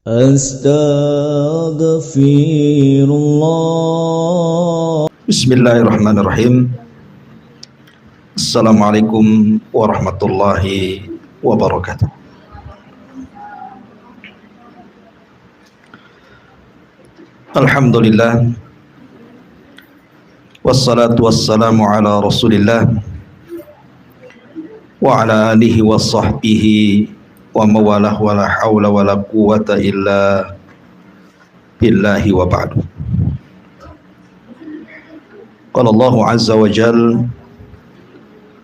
Astaghfirullah. Bismillahirrahmanirrahim. Assalamualaikum warahmatullahi wabarakatuh. Alhamdulillah, wassalatu wassalamu ala rasulillah wa ala alihi wa sahbihi wa mawalah wa la hawla wa la quwata illa billahi wa ba'du. Qala Allahu azza wa jal,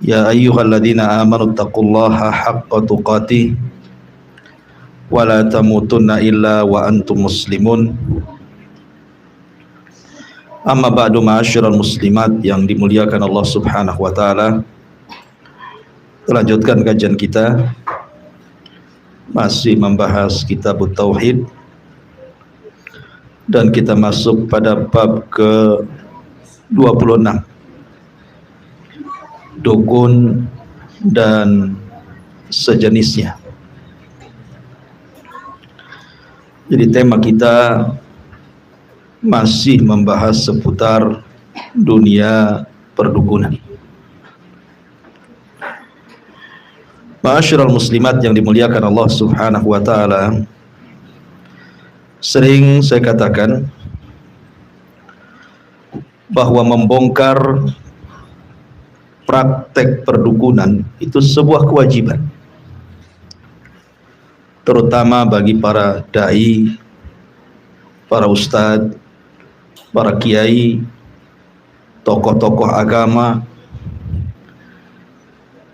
ya ayyuhalladzina amanu taqullaha haqqa tuqatih wa la tamutunna illa wa antum muslimun. Amma ba'du, ma'asyiral muslimat yang dimuliakan Allah Subhanahu wa taala. Lanjutkan kajian kita, masih membahas kitab tauhid, dan kita masuk pada bab ke 26, dukun dan sejenisnya. Jadi tema kita masih membahas seputar dunia perdukunan. Ma'asyiral muslimat yang dimuliakan Allah Subhanahu wa taala, sering saya katakan bahwa membongkar praktek perdukunan itu sebuah kewajiban, terutama bagi para dai, para ustadz, para kiai, tokoh-tokoh agama.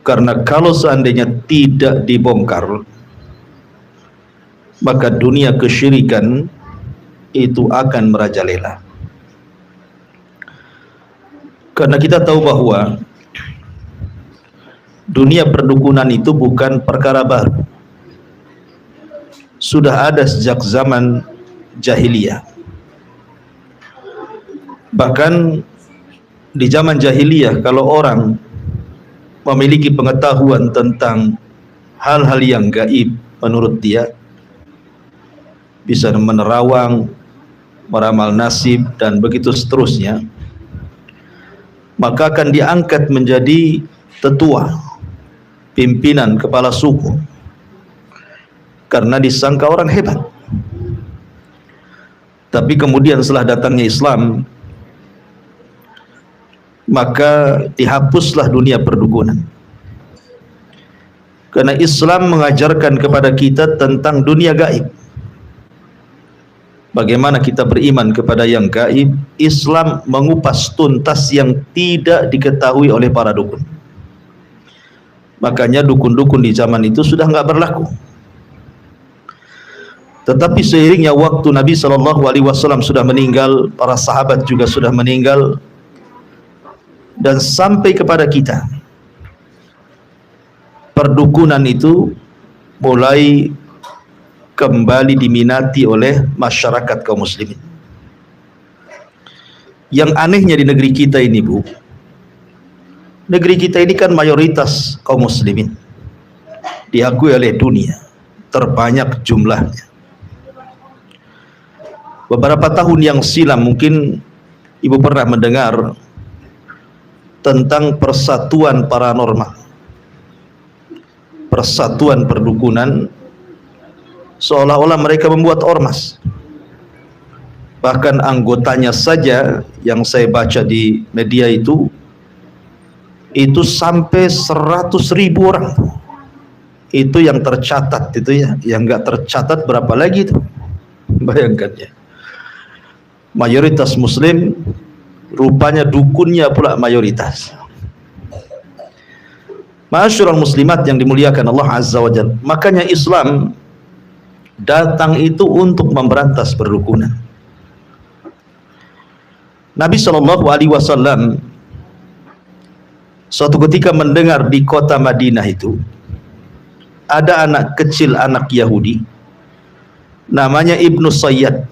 Karena kalau seandainya tidak dibongkar, maka dunia kesyirikan itu akan merajalela. Karena kita tahu bahwa dunia perdukunan itu bukan perkara baru, sudah ada sejak zaman jahiliyah. Bahkan di zaman jahiliyah, kalau orang memiliki pengetahuan tentang hal-hal yang gaib menurut dia, bisa menerawang, meramal nasib, dan begitu seterusnya, maka akan diangkat menjadi tetua, pimpinan, kepala suku, karena disangka orang hebat. Tapi kemudian setelah datangnya Islam, maka dihapuslah dunia perdukunan. Karena Islam mengajarkan kepada kita tentang dunia gaib. Bagaimana kita beriman kepada yang gaib. Islam mengupas tuntas yang tidak diketahui oleh para dukun. Makanya dukun-dukun di zaman itu sudah nggak berlaku. Tetapi seiringnya waktu, Nabi SAW sudah meninggal, para sahabat juga sudah meninggal, dan sampai kepada kita, perdukunan itu mulai kembali diminati oleh masyarakat kaum muslimin. Yang anehnya di negeri kita ini, Bu, negeri kita ini kan mayoritas kaum muslimin, diakui oleh dunia, terbanyak jumlahnya. Beberapa tahun yang silam mungkin Ibu pernah mendengar tentang persatuan paranormal, persatuan perdukunan, seolah-olah mereka membuat ormas. Bahkan anggotanya saja yang saya baca di media itu sampai 100.000 orang. Itu yang tercatat itu ya, yang nggak tercatat berapa lagi itu? Bayangkan ya. Mayoritas muslim, rupanya dukunnya pula mayoritas. Ma'asyiral muslimat yang dimuliakan Allah Azza wa Jalla. Makanya Islam datang itu untuk memberantas perdukunan. Nabi SAW suatu ketika mendengar di kota Madinah itu ada anak kecil, anak Yahudi, namanya Ibnu Sayyad,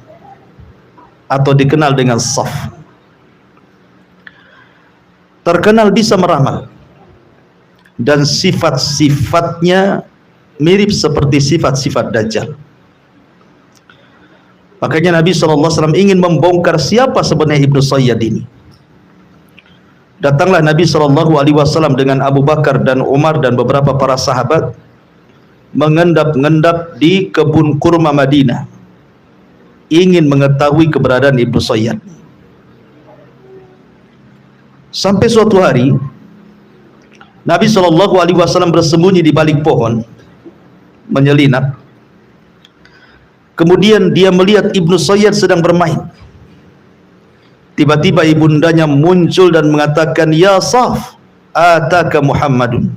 atau dikenal dengan Saf. Terkenal bisa meramal, dan sifat-sifatnya mirip seperti sifat-sifat Dajjal. Makanya Nabi SAW ingin membongkar siapa sebenarnya Ibnu Sayyad ini. Datanglah Nabi SAW dengan Abu Bakar dan Umar dan beberapa para sahabat mengendap-endap di kebun kurma Madinah, ingin mengetahui keberadaan Ibnu Sayyad. Sampai suatu hari Nabi SAW bersembunyi di balik pohon, menyelinap. Kemudian dia melihat Ibnu Sayyad sedang bermain. Tiba-tiba ibundanya muncul dan mengatakan, "Ya Saf, ataka Muhammadun."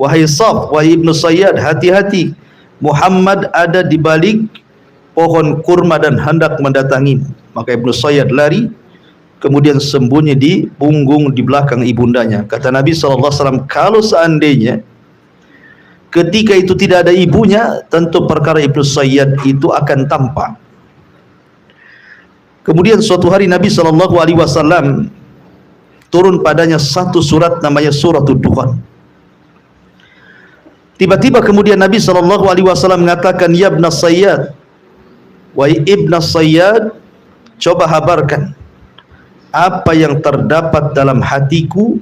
Wahai Saf, wahai Ibnu Sayyad, hati-hati, Muhammad ada di balik pohon kurma dan hendak mendatangi. Maka Ibnu Sayyad lari, kemudian sembunyi di punggung di belakang ibundanya. Kata Nabi SAW, kalau seandainya ketika itu tidak ada ibunya, tentu perkara Ibnu Sayyad itu akan tampak. Kemudian suatu hari Nabi SAW turun padanya satu surat namanya Suratul Dukhan. Tiba-tiba kemudian Nabi SAW mengatakan, "Ya Ibn Sayyad, wahai Ibn Sayyad, coba habarkan apa yang terdapat dalam hatiku,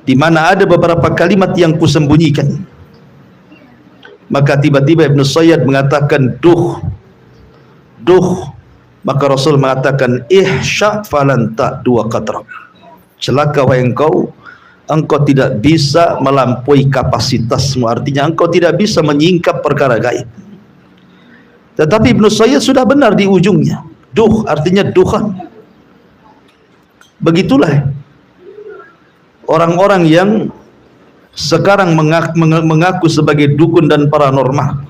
di mana ada beberapa kalimat yang kusembunyikan." Maka tiba-tiba Ibnu Sayyad mengatakan, duh. Maka Rasul mengatakan, ihsya falan ta'dua qatrak. Celaka wahai engkau tidak bisa melampaui kapasitasmu. Artinya engkau tidak bisa menyingkap perkara gaib. Tetapi Ibnu Sayyad sudah benar di ujungnya. Duh artinya dukhan. Begitulah orang-orang yang sekarang mengaku sebagai dukun dan paranormal.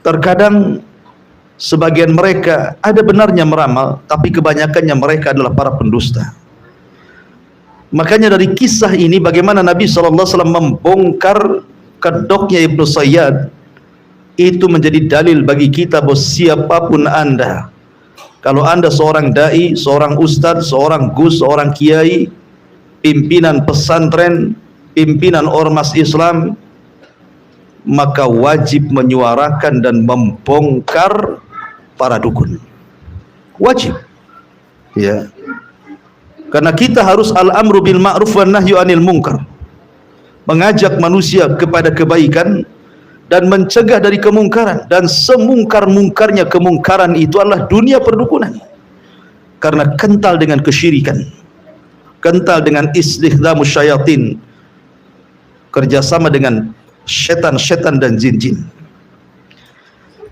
Terkadang sebagian mereka ada benarnya meramal, tapi kebanyakannya mereka adalah para pendusta. Makanya dari kisah ini bagaimana Nabi SAW membongkar kedoknya Ibnu Sayyad, itu menjadi dalil bagi kita bahwa siapapun anda, kalau anda seorang dai, seorang ustadz, seorang gus, seorang kiai, pimpinan pesantren, pimpinan ormas Islam, maka wajib menyuarakan dan membongkar para dukun. Wajib. Ya. Karena kita harus al-amru bil ma'ruf wan nahyu 'anil munkar. Mengajak manusia kepada kebaikan dan mencegah dari kemungkaran, dan semungkar-mungkarnya kemungkaran itu adalah dunia perdukunan. Karena kental dengan kesyirikan, kental dengan istikhdamus syayatin, kerjasama dengan setan-setan dan jin-jin.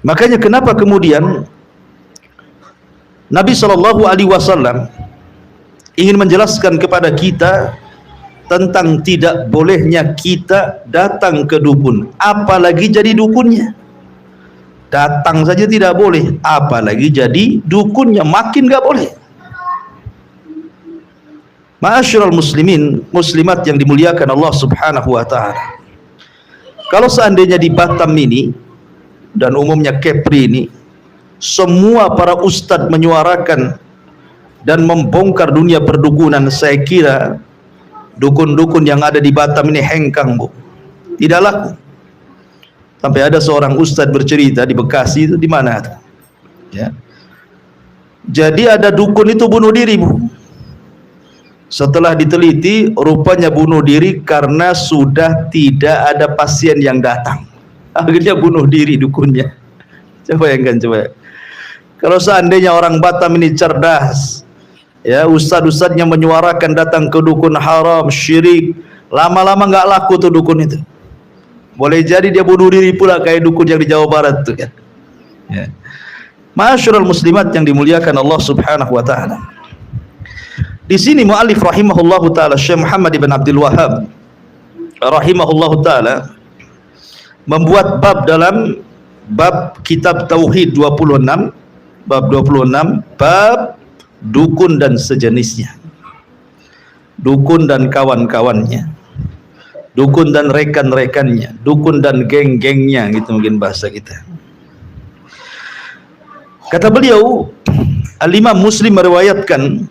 Makanya kenapa kemudian Nabi SAW ingin menjelaskan kepada kita tentang tidak bolehnya kita datang ke dukun, apalagi jadi dukunnya. Datang saja tidak boleh, apalagi jadi dukunnya, makin gak boleh. Ma'asyiral muslimin, muslimat yang dimuliakan Allah Subhanahu wa ta'ala, kalau seandainya di Batam ini dan umumnya Kepri ini, semua para ustadz menyuarakan dan membongkar dunia perdukunan, saya kira dukun-dukun yang ada di Batam ini hengkang, Bu. Tidak laku. Sampai ada seorang ustadz bercerita di Bekasi, itu di mana? Ya. Jadi ada dukun itu bunuh diri, Bu. Setelah diteliti, rupanya bunuh diri karena sudah tidak ada pasien yang datang. Akhirnya bunuh diri dukunnya. Coba bayangkan, coba. Kalau seandainya orang Batam ini cerdas, ya, ustad-ustadnya menyuarakan datang ke dukun haram, syirik, lama-lama nggak laku tuh dukun itu. Boleh jadi dia bunuh diri pula kayak dukun yang di Jawa Barat tuh kan. Ya. Ma'asyiral muslimat yang dimuliakan Allah Subhanahu wa ta'ala. Di sini muallif rahimahullahu taala Syekh Muhammad ibn Abdul Wahhab rahimahullahu taala membuat bab dalam bab kitab Tauhid 26, bab 26, bab dukun dan sejenisnya, dukun dan kawan-kawannya, dukun dan rekan-rekannya, dukun dan geng-gengnya, gitu mungkin bahasa kita. Kata beliau, Al-Imam Muslim meriwayatkan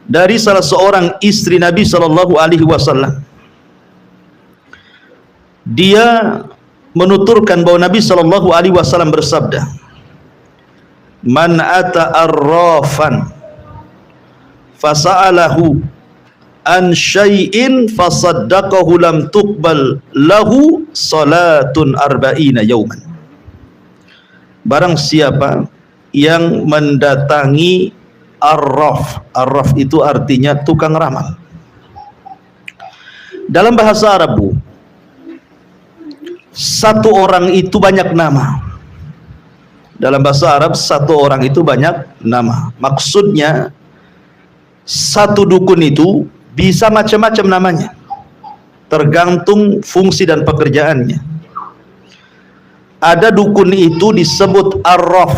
dari salah seorang istri Nabi SAW, dia menuturkan bahwa Nabi Shallallahu Alaihi Wasallam bersabda, "Man ata arrafan fasa'alahu an syai'in fasaddaqahu lam tuqbal lahu salatun arba'ina yauman." Barang siapa yang mendatangi arraf, arraf itu artinya tukang ramal. Dalam bahasa Arab, satu orang itu banyak nama. Dalam bahasa Arab, satu orang itu banyak nama. Maksudnya, satu dukun itu bisa macam-macam namanya, tergantung fungsi dan pekerjaannya. Ada dukun itu disebut arraf,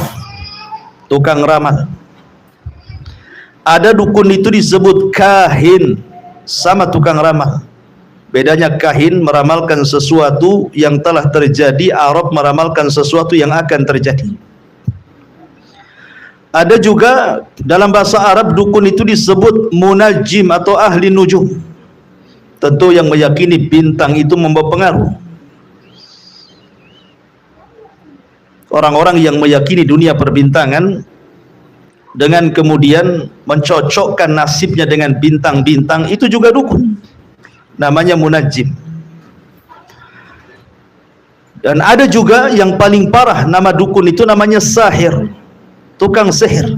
tukang ramal. Ada dukun itu disebut kahin, sama tukang ramal. Bedanya kahin meramalkan sesuatu yang telah terjadi, arraf meramalkan sesuatu yang akan terjadi. Ada juga dalam bahasa Arab dukun itu disebut munajim atau ahli nujum. Tentu yang meyakini bintang itu membawa pengaruh. Orang-orang yang meyakini dunia perbintangan dengan kemudian mencocokkan nasibnya dengan bintang-bintang, itu juga dukun. Namanya munajim. Dan ada juga yang paling parah, nama dukun itu namanya sahir, tukang sihir.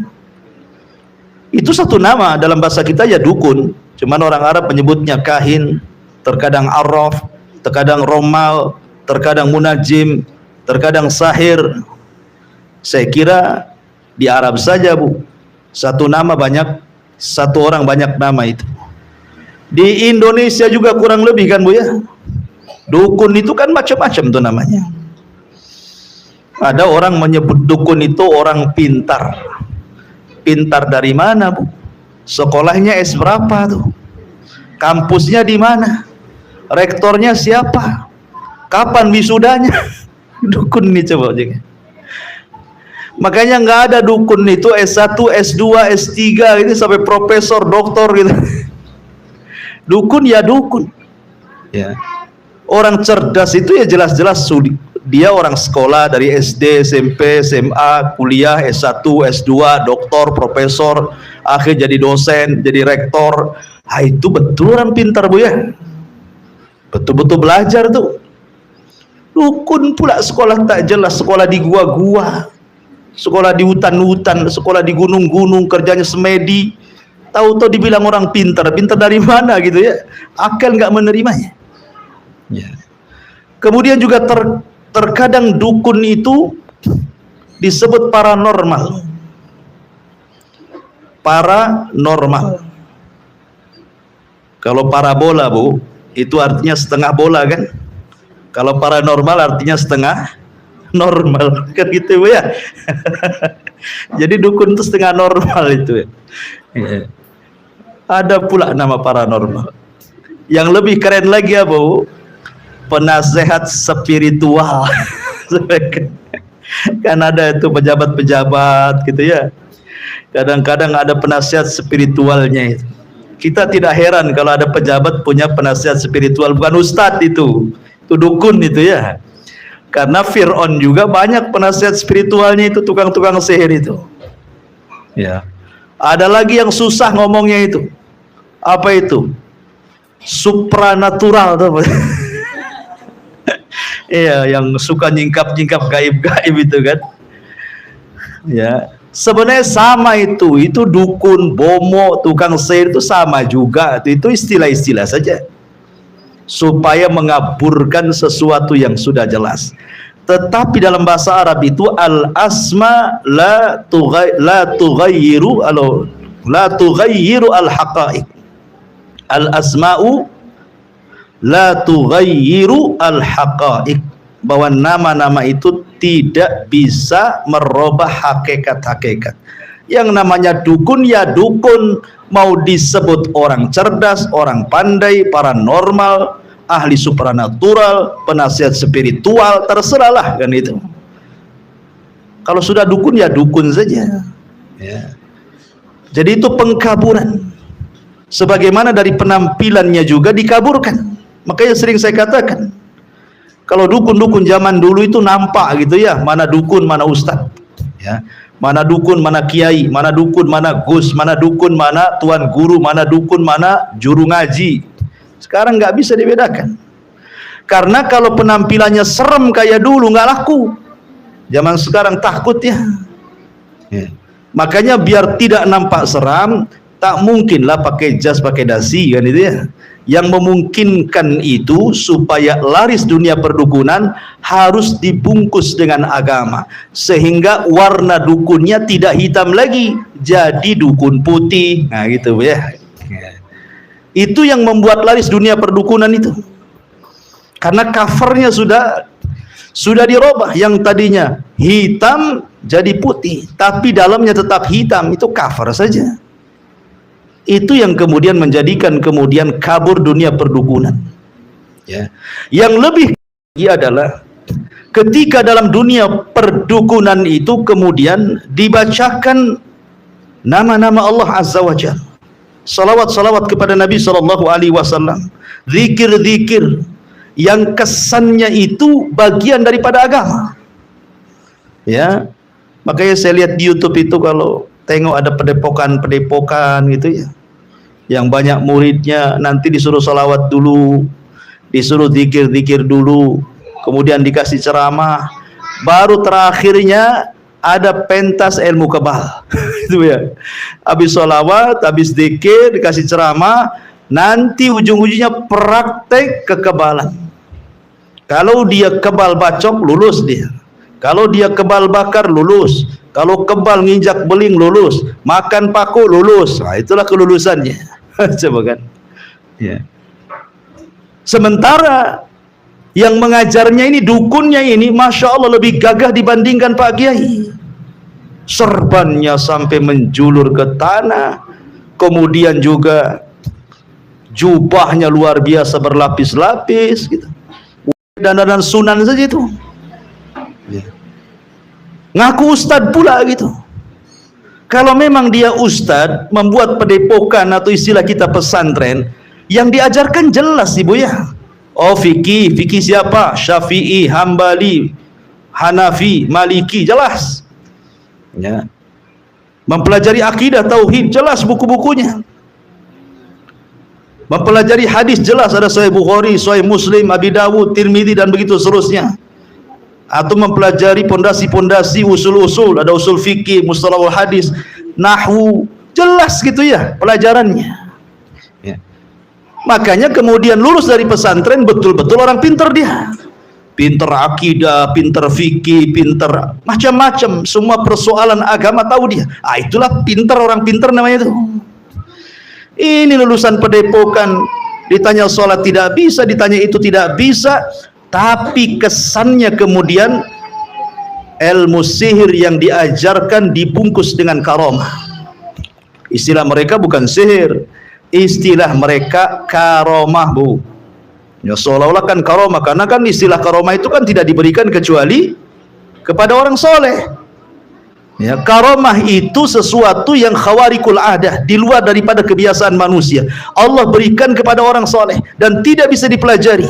Itu satu nama dalam bahasa kita ya dukun, cuman orang Arab menyebutnya kahin, terkadang arraf, terkadang romal, terkadang munajim, terkadang sahir. Saya kira di Arab saja, Bu, satu nama banyak, satu orang banyak nama itu. Di Indonesia juga kurang lebih kan, Bu, ya. Dukun itu kan macam-macam tuh namanya. Ada orang menyebut dukun itu orang pintar. Pintar dari mana, Bu? Sekolahnya S berapa tuh? Kampusnya di mana? Rektornya siapa? Kapan wisudanya? Dukun nih coba aja. Makanya nggak ada dukun itu S1, S2, S3 ini sampai profesor, doktor gitu. Dukun ya dukun. Ya. Orang cerdas itu ya jelas-jelas dia orang sekolah dari SD, SMP, SMA, kuliah, S1, S2, doktor, profesor, akhir jadi dosen, jadi rektor. Ah, itu betul orang pintar, Bu, ya. Betul-betul belajar tuh. Dukun pula sekolah tak jelas, sekolah di gua-gua, sekolah di hutan-hutan, sekolah di gunung-gunung, kerjanya semedi. Tahu-tahu dibilang orang pintar. Pintar dari mana gitu ya? Akal nggak menerimanya. Ya. Kemudian juga terkadang dukun itu disebut paranormal. Paranormal. Kalau parabola, Bu, itu artinya setengah bola kan? Kalau paranormal artinya setengah normal kan gitu, Bu, ya. Jadi dukun itu setengah normal itu ya. Ya. Ada pula nama paranormal. Yang lebih keren lagi ya, Bu, penasehat spiritual. Kan ada itu pejabat-pejabat gitu ya. Kadang-kadang ada penasehat spiritualnya itu. Kita tidak heran kalau ada pejabat punya penasehat spiritual, bukan ustadz itu dukun itu ya. Karena Fir'aun juga banyak penasehat spiritualnya itu, tukang-tukang sihir itu. Ya. Ada lagi yang susah ngomongnya itu. Apa itu? Supranatural tuh. Iya, yang suka nyingkap-nyingkap gaib-gaib itu kan. Ya, sebenarnya sama itu dukun, bomo, tukang sihir itu sama juga. Itu istilah-istilah saja. Supaya mengaburkan sesuatu yang sudah jelas. Tetapi dalam bahasa Arab itu al-asma la tughayyiru al-haqa'iq. Al-asma'u la tughayyiru al-haqa'iq. Bahwa nama-nama itu tidak bisa merubah hakikat-hakikat. Yang namanya dukun ya dukun, mau disebut orang cerdas, orang pandai, paranormal, ahli supranatural, penasihat spiritual, terserahlah kan itu. Kalau sudah dukun ya dukun saja. Ya. Jadi itu pengkaburan. Sebagaimana dari penampilannya juga dikaburkan. Makanya sering saya katakan, Kalau dukun-dukun zaman dulu itu nampak gitu ya, mana dukun, mana ustaz. Ya. Mana dukun, mana kiai, mana dukun, mana gus, mana dukun, mana tuan guru, mana dukun, mana juru ngaji. Sekarang nggak bisa dibedakan. Karena kalau penampilannya serem kayak dulu nggak laku. Zaman sekarang takut ya. Makanya biar tidak nampak seram, tak mungkinlah pakai jas, pakai dasi kan itu ya. Yang memungkinkan itu supaya laris dunia perdukunan harus dibungkus dengan agama, sehingga warna dukunnya tidak hitam lagi, jadi dukun putih. Nah gitu ya. Itu yang membuat laris dunia perdukunan itu, karena covernya sudah dirubah. Yang tadinya hitam jadi putih, tapi dalamnya tetap hitam. Itu cover saja. Itu yang kemudian menjadikan kemudian kabur dunia perdukunan. Ya. Yang lebih adalah ketika dalam dunia perdukunan itu kemudian dibacakan nama-nama Allah Azza wa Jalla, salawat-salawat kepada Nabi SAW, zikir-zikir yang kesannya itu bagian daripada agama. Ya, makanya saya lihat di YouTube itu kalau tengok ada padepokan gitu ya, yang banyak muridnya, nanti disuruh salawat dulu, disuruh zikir-zikir dulu, kemudian dikasih ceramah, baru terakhirnya ada pentas ilmu kebal. Itu ya, habis salawat, habis zikir, dikasih ceramah, nanti ujung-ujungnya praktek kekebalan. Kalau dia kebal bacok, lulus dia. Kalau dia kebal bakar, lulus. Kalau kebal nginjak beling, lulus. Makan paku, lulus. Nah, itulah kelulusannya. Coba kan. Ya. Sementara yang mengajarnya ini, dukunnya ini, Masya Allah lebih gagah dibandingkan Pak Kiai. Serbannya sampai menjulur ke tanah. Kemudian juga jubahnya luar biasa berlapis-lapis gitu. Dan sunan saja itu. Ya. Ngaku ustad pula gitu. Kalau memang dia ustad membuat padepokan atau istilah kita pesantren, yang diajarkan jelas ibu ya. Oh fikih siapa? Syafi'i, Hambali, Hanafi, Maliki, jelas. Ya. Mempelajari akidah tauhid, jelas buku-bukunya. Mempelajari hadis, jelas ada Sahih Bukhari, Sahih Muslim, Abi Dawud, Tirmidzi dan begitu seterusnya. Atau mempelajari pondasi-pondasi usul-usul, ada usul fikih, mustalahul hadis, nahwu, jelas gitu ya pelajarannya. Ya. Makanya kemudian lulus dari pesantren betul-betul orang pinter dia. Pinter akidah, pinter fikih, pinter macam-macam, semua persoalan agama tahu dia. Ah, itulah pinter, orang pinter namanya itu. Ini lulusan padepokan, ditanya sholat tidak bisa, ditanya itu tidak bisa, tapi kesannya kemudian ilmu sihir yang diajarkan dibungkus dengan karomah. Istilah mereka bukan sihir, istilah mereka karomah, Bu. Ya seolah-olah kan karomah, karena kan istilah karomah itu kan tidak diberikan kecuali kepada orang soleh. Ya, karomah itu sesuatu yang khawarikul adah, di luar daripada kebiasaan manusia. Allah berikan kepada orang soleh dan tidak bisa dipelajari,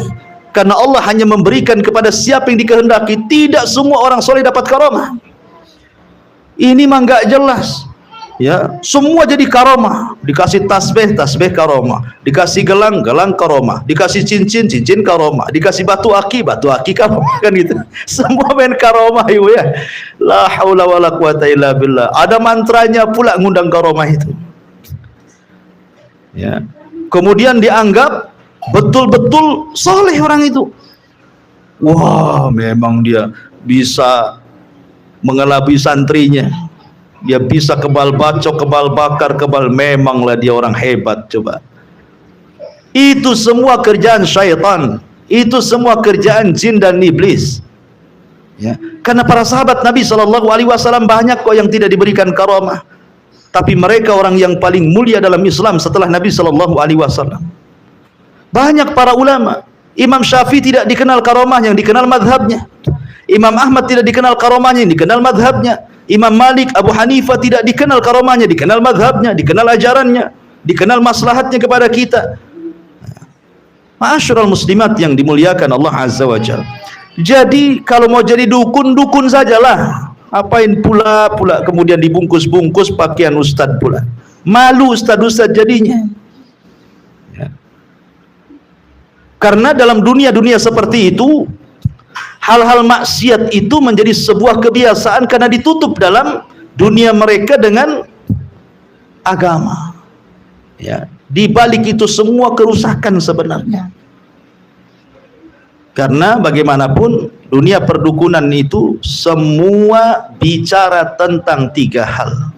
karena Allah hanya memberikan kepada siapa yang dikehendaki. Tidak semua orang soleh dapat karomah. Ini mah nggak jelas. Ya, semua jadi karomah. Dikasih tasbih karomah, dikasih gelang karomah, dikasih cincin karomah, dikasih batu aki karomah, kan gitu. Semua main karomah ibu ya. La haula wala quwata illa billah. Ada mantranya pula ngundang karomah itu. Ya. Kemudian dianggap betul-betul soleh orang itu. Wah, memang dia bisa mengelabui santrinya. Dia bisa kebal bacok, kebal bakar, memanglah dia orang hebat. Coba. Itu semua kerjaan syaitan. Itu semua kerjaan jin dan iblis. Ya. Karena para sahabat Nabi SAW banyak kok yang tidak diberikan karomah. Tapi mereka orang yang paling mulia dalam Islam setelah Nabi SAW. Banyak para ulama. Imam Syafi'i tidak dikenal karomahnya, yang dikenal madhabnya. Imam Ahmad tidak dikenal karomahnya, yang dikenal madhabnya. Imam Malik, Abu Hanifah tidak dikenal karomahnya, dikenal madhabnya, dikenal ajarannya, dikenal maslahatnya kepada kita. Ma'asyiral muslimat yang dimuliakan Allah Azza wa Jalla. Jadi kalau mau jadi dukun, dukun sajalah. Apain pula kemudian dibungkus-bungkus pakaian ustad pula. Malu ustad-ustad jadinya. Ya. Karena dalam dunia-dunia seperti itu, hal-hal maksiat itu menjadi sebuah kebiasaan karena ditutup dalam dunia mereka dengan agama. Ya, di balik itu semua kerusakan sebenarnya. Karena bagaimanapun dunia perdukunan itu semua bicara tentang 3 hal.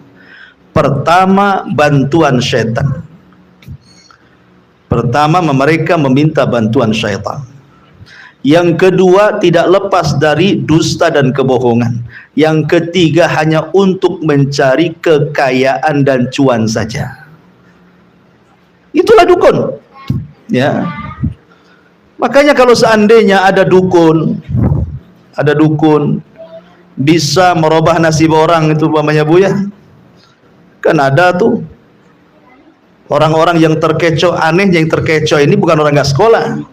Pertama, bantuan syaitan. Pertama, mereka meminta bantuan syaitan. Yang kedua, tidak lepas dari dusta dan kebohongan. Yang ketiga, hanya untuk mencari kekayaan dan cuan saja. Itulah dukun. Ya. Makanya kalau seandainya ada dukun bisa merubah nasib orang itu umpamanya Bu ya. Kan ada tuh orang-orang yang terkecoh, aneh yang terkecoh ini bukan orang nggak sekolah.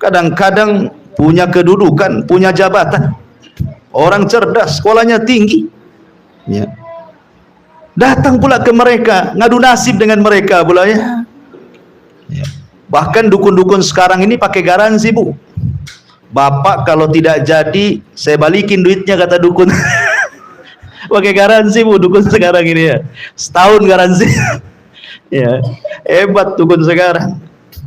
Kadang-kadang punya kedudukan, punya jabatan. Orang cerdas, sekolahnya tinggi. Ya. Datang pula ke mereka, ngadu nasib dengan mereka pula ya. Ya. Bahkan dukun-dukun sekarang ini pakai garansi Bu. Bapak kalau tidak jadi, saya balikin duitnya kata dukun. Pakai garansi Bu dukun sekarang ini ya. Setahun garansi. Ya, hebat dukun sekarang.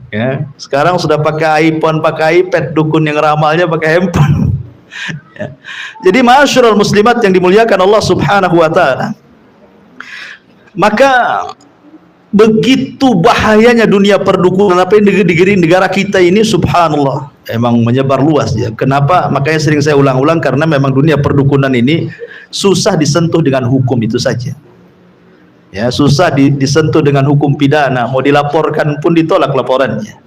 Ya, sekarang sudah pakai iPhone, pakai iPad, dukun yang ramalnya pakai handphone. Ya. Jadi ma'asyiral muslimat yang dimuliakan Allah Subhanahu wa taala. Maka begitu bahayanya dunia perdukunan, apa yang di negara kita ini subhanallah emang menyebar luas ya. Kenapa? Makanya sering saya ulang-ulang karena memang dunia perdukunan ini susah disentuh dengan hukum itu saja. Ya, susah disentuh dengan hukum pidana, mau dilaporkan pun ditolak laporannya.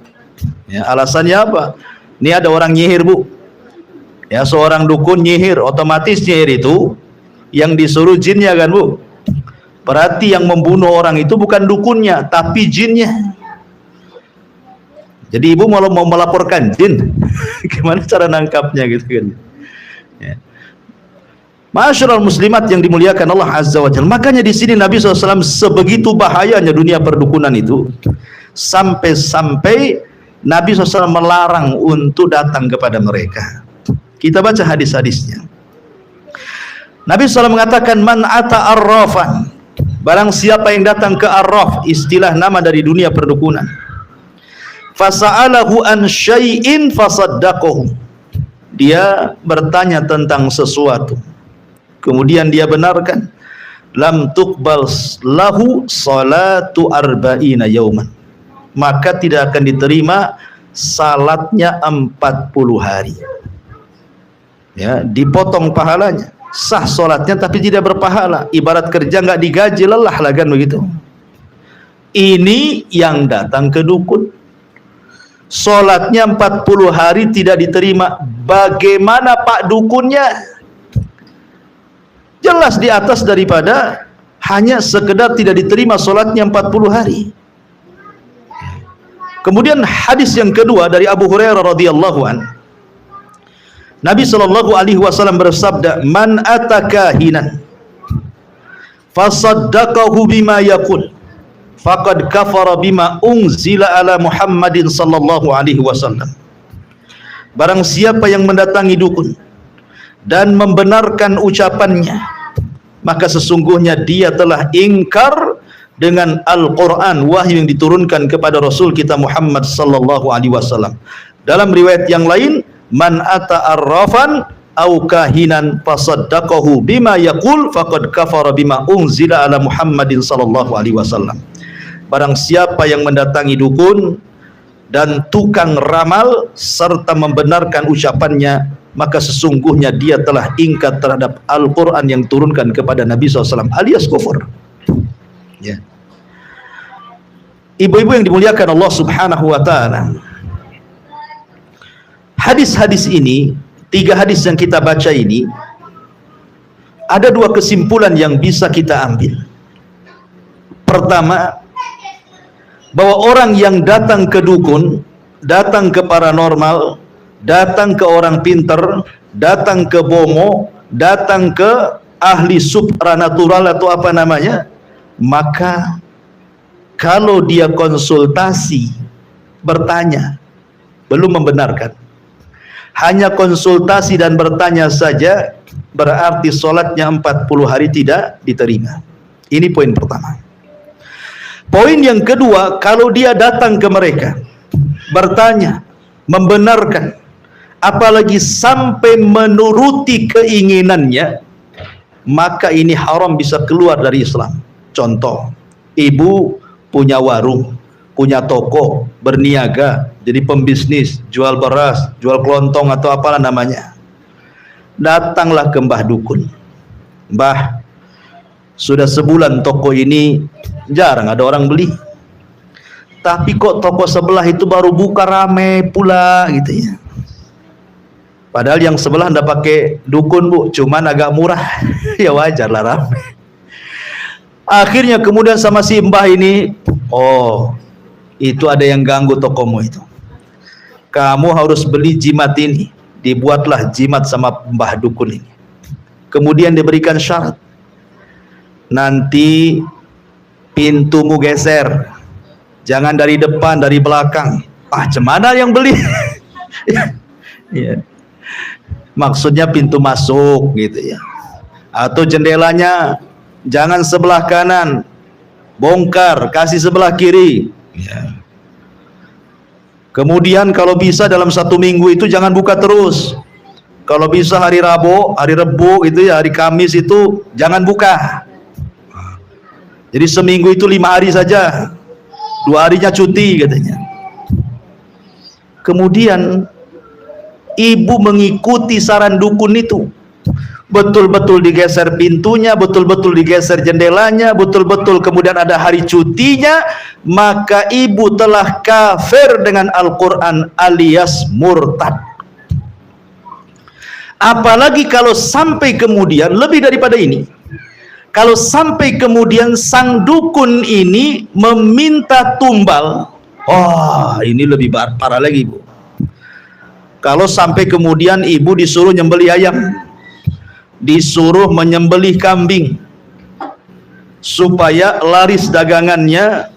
Ya, alasannya apa? Ini ada orang nyihir Bu. Ya, seorang dukun nyihir, otomatis nyihir itu yang disuruh jinnya kan Bu. Berarti yang membunuh orang itu bukan dukunnya, tapi jinnya. Jadi ibu mau melaporkan jin, gimana cara nangkapnya gitu kan? Ya. Ma'asyiral muslimat yang dimuliakan Allah Azza wa Jalla. Makanya di sini Nabi SAW sebegitu bahayanya dunia perdukunan itu, sampai-sampai Nabi SAW melarang untuk datang kepada mereka. Kita baca hadis-hadisnya. Nabi SAW mengatakan, man ata arrafan, barang siapa yang datang ke arraf, istilah nama dari dunia perdukunan, fasa'alahu an syai'in fasaddaqahu, dia bertanya tentang sesuatu kemudian dia benarkan, lam tuqbal lahu salatu arba'ina yauman, maka tidak akan diterima salatnya 40 hari. Ya, dipotong pahalanya. Sah solatnya tapi tidak berpahala, ibarat kerja nggak digaji, lelah lah kan begitu. Ini yang datang ke dukun, solatnya 40 hari tidak diterima. Bagaimana Pak dukunnya? Jelas di atas daripada hanya sekedar tidak diterima solatnya 40 hari. Kemudian hadis yang kedua dari Abu Hurairah radhiyallahu an, Nabi sallallahu alaihi wasallam bersabda, man atakahinan fasaddaqahu bima yaqul faqad kafara bima unzila ala Muhammadin sallallahu alaihi wasallam. Barang siapa yang mendatangi dukun dan membenarkan ucapannya, maka sesungguhnya dia telah ingkar dengan Al-Quran, wahyu yang diturunkan kepada Rasul kita Muhammad sallallahu alaihi wasallam. Dalam riwayat yang lain, man ata arrafan au kahinan fasaddaqahu bima yaqul faqad kafara bima unzila ala Muhammadin sallallahu alaihi wasallam. Barang siapa yang mendatangi dukun dan tukang ramal serta membenarkan ucapannya, maka sesungguhnya dia telah ingkar terhadap Al-Quran yang turunkan kepada Nabi SAW, alias kufur. Ya. Ibu-ibu yang dimuliakan Allah Subhanahu wa ta'ala, hadis-hadis ini, 3 hadis yang kita baca ini, ada 2 kesimpulan yang bisa kita ambil. Pertama, bahwa orang yang datang ke dukun, datang ke paranormal, datang ke orang pinter, datang ke bomo, datang ke ahli supranatural atau apa namanya, maka kalau dia konsultasi, bertanya, belum membenarkan, hanya konsultasi dan bertanya saja, berarti sholatnya 40 hari tidak diterima. Ini poin pertama. Poin yang kedua, kalau dia datang ke mereka, bertanya, membenarkan, apalagi sampai menuruti keinginannya, maka ini haram, bisa keluar dari Islam. Contoh, ibu punya warung, punya toko, berniaga, jadi pembisnis, jual beras, jual kelontong atau apalah namanya. Datanglah ke Mbah Dukun. Mbah, sudah sebulan toko ini jarang ada orang beli, tapi kok toko sebelah itu baru buka rame pula gitu ya. Padahal yang sebelah ndak pakai dukun bu, cuman agak murah. Ya wajar lah rame. Akhirnya kemudian sama si mbah ini, oh itu ada yang ganggu tokomu itu, kamu harus beli jimat ini. Dibuatlah jimat sama mbah dukun ini. Kemudian diberikan syarat, nanti pintumu geser, jangan dari depan, dari belakang. Ah, cemana yang beli? Ya. Maksudnya pintu masuk gitu ya. Atau jendelanya jangan sebelah kanan, bongkar, kasih sebelah kiri ya. Kemudian kalau bisa dalam 1 minggu itu jangan buka terus. Kalau bisa hari Rabu, hari Rebu gitu ya, hari Kamis itu jangan buka. Jadi seminggu itu 5 hari saja, 2 harinya cuti katanya. Kemudian ibu mengikuti saran dukun itu, betul-betul digeser pintunya, betul-betul digeser jendelanya, betul-betul kemudian ada hari cutinya, maka ibu telah kafir dengan Al-Quran alias murtad. Apalagi kalau sampai kemudian, lebih daripada ini, kalau sampai kemudian sang dukun ini meminta tumbal, oh ini lebih parah lagi bu. Kalau sampai kemudian ibu disuruh nyembelih ayam, disuruh menyembelih kambing supaya laris dagangannya,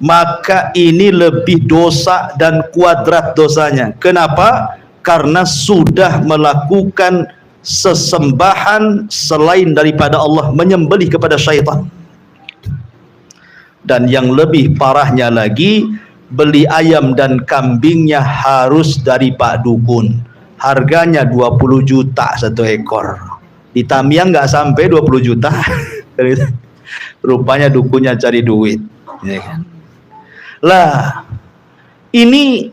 maka ini lebih dosa dan kuadrat dosanya. Kenapa? Karena sudah melakukan sesembahan selain daripada Allah, menyembelih kepada syaitan. Dan yang lebih parahnya lagi, beli ayam dan kambingnya harus dari Pak Dukun, harganya 20 juta 1 ekor. Di Tamiang nggak sampai 20 juta. Rupanya dukunnya cari duit ya kan? Lah, ini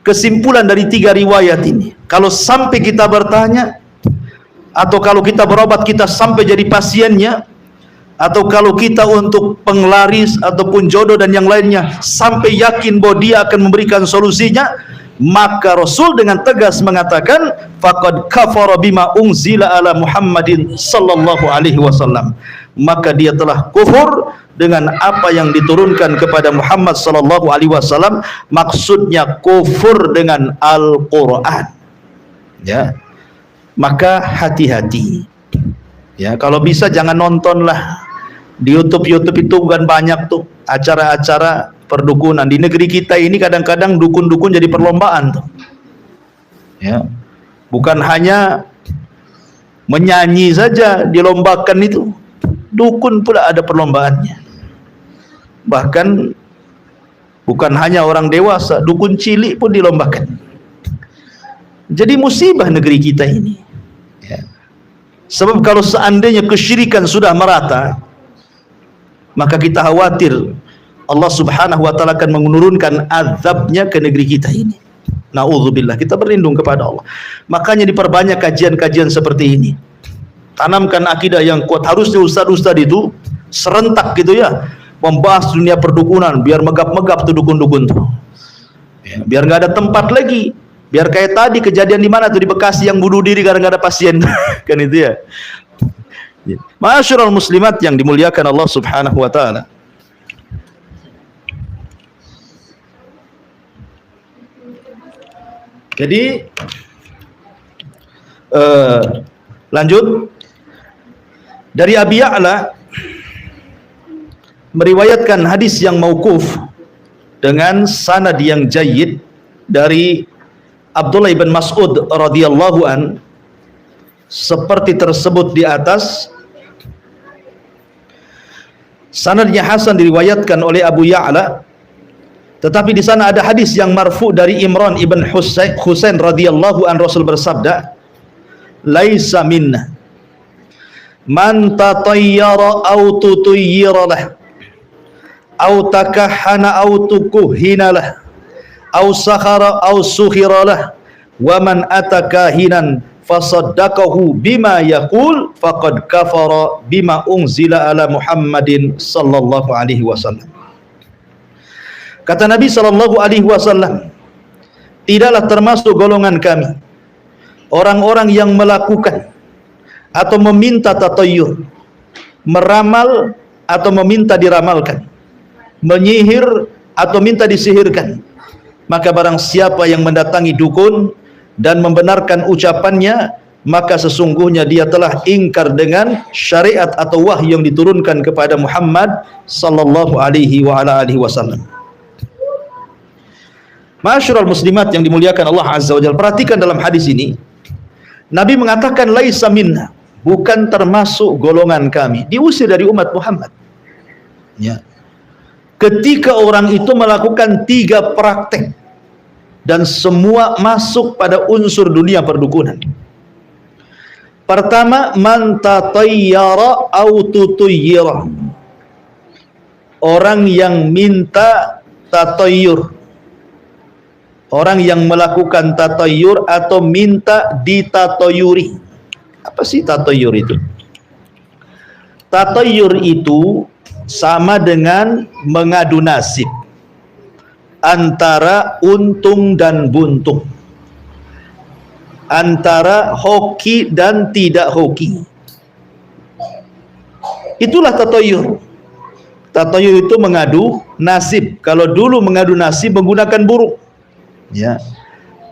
kesimpulan dari 3 riwayat ini. Kalau sampai kita bertanya, atau kalau kita berobat kita sampai jadi pasiennya, atau kalau kita untuk penglaris ataupun jodoh dan yang lainnya sampai yakin bahwa dia akan memberikan solusinya, maka Rasul dengan tegas mengatakan faqad kafara bima unzila ala Muhammadin sallallahu alaihi wasallam, maka dia telah kufur dengan apa yang diturunkan kepada Muhammad sallallahu alaihi wasallam. Maksudnya kufur dengan Al-Qur'an ya. Maka hati-hati ya, kalau bisa jangan nontonlah di YouTube itu, kan banyak tuh acara-acara perdukunan. Di negeri kita ini kadang-kadang dukun-dukun jadi perlombaan tuh ya, bukan hanya menyanyi saja dilombakan, itu dukun pula ada perlombaannya. Bahkan bukan hanya orang dewasa, dukun cilik pun dilombakan. Jadi musibah negeri kita ini ya. Sebab kalau seandainya kesyirikan sudah merata, maka kita khawatir Allah subhanahu wa ta'ala akan menurunkan azabnya ke negeri kita ini. Na'udzubillah, kita berlindung kepada Allah. Makanya diperbanyak kajian-kajian seperti ini. Tanamkan akidah yang kuat. Harusnya ustaz-ustaz itu serentak gitu ya, membahas dunia perdukunan, biar megap-megap tuh dukun-dukun tuh ya, biar nggak ada tempat lagi. Biar kayak tadi kejadian di mana tuh, di Bekasi yang bunuh diri karena nggak ada pasien. Kan itu ya. Ma'asyiral muslimat yang dimuliakan Allah subhanahu wa ta'ala, Jadi lanjut dari Abi Ya'la meriwayatkan hadis yang mauquf dengan sanad yang jayyid dari Abdullah bin Mas'ud radhiyallahu an seperti tersebut di atas. Sanadnya hasan diriwayatkan oleh Abu Ya'la, tetapi di sana ada hadis yang marfu dari Imran ibn Husain radhiyallahu an. Rasul bersabda, "Laisa minna man tatayyara aw tutayyira lah, aw takahhana aw tukuhina lah, aw sakhara aw sukhira lah, wa man atakahinan fasaddaqahu bima yaqul faqad kafara bima unzila ala Muhammadin sallallahu alaihi wasallam." Kata Nabi sallallahu alaihi wasallam, tidaklah termasuk golongan kami orang-orang yang melakukan atau meminta tatayyur, meramal atau meminta diramalkan, menyihir atau minta disihirkan. Maka barang siapa yang mendatangi dukun dan membenarkan ucapannya, maka sesungguhnya dia telah ingkar dengan syariat atau wahyu yang diturunkan kepada Muhammad sallallahu alaihi wa ala alihi wasallam. Ma'asyiral muslimat yang dimuliakan Allah azza wajalla, perhatikan dalam hadis ini Nabi mengatakan laisa minna, bukan termasuk golongan kami, diusir dari umat Muhammad. Ya. Ketika orang itu melakukan 3 praktek dan semua masuk pada unsur dunia perdukunan. Pertama, man tatayyara au tutayyira, orang yang minta tatayyur, orang yang melakukan tatayyur atau minta ditatayyuri. Apa sih tatayyur itu? Tatayyur itu sama dengan mengadu nasib antara untung dan buntung, antara hoki dan tidak hoki. Itulah tatayyur. Tatayyur itu mengadu nasib. Kalau dulu mengadu nasib menggunakan burung, ya.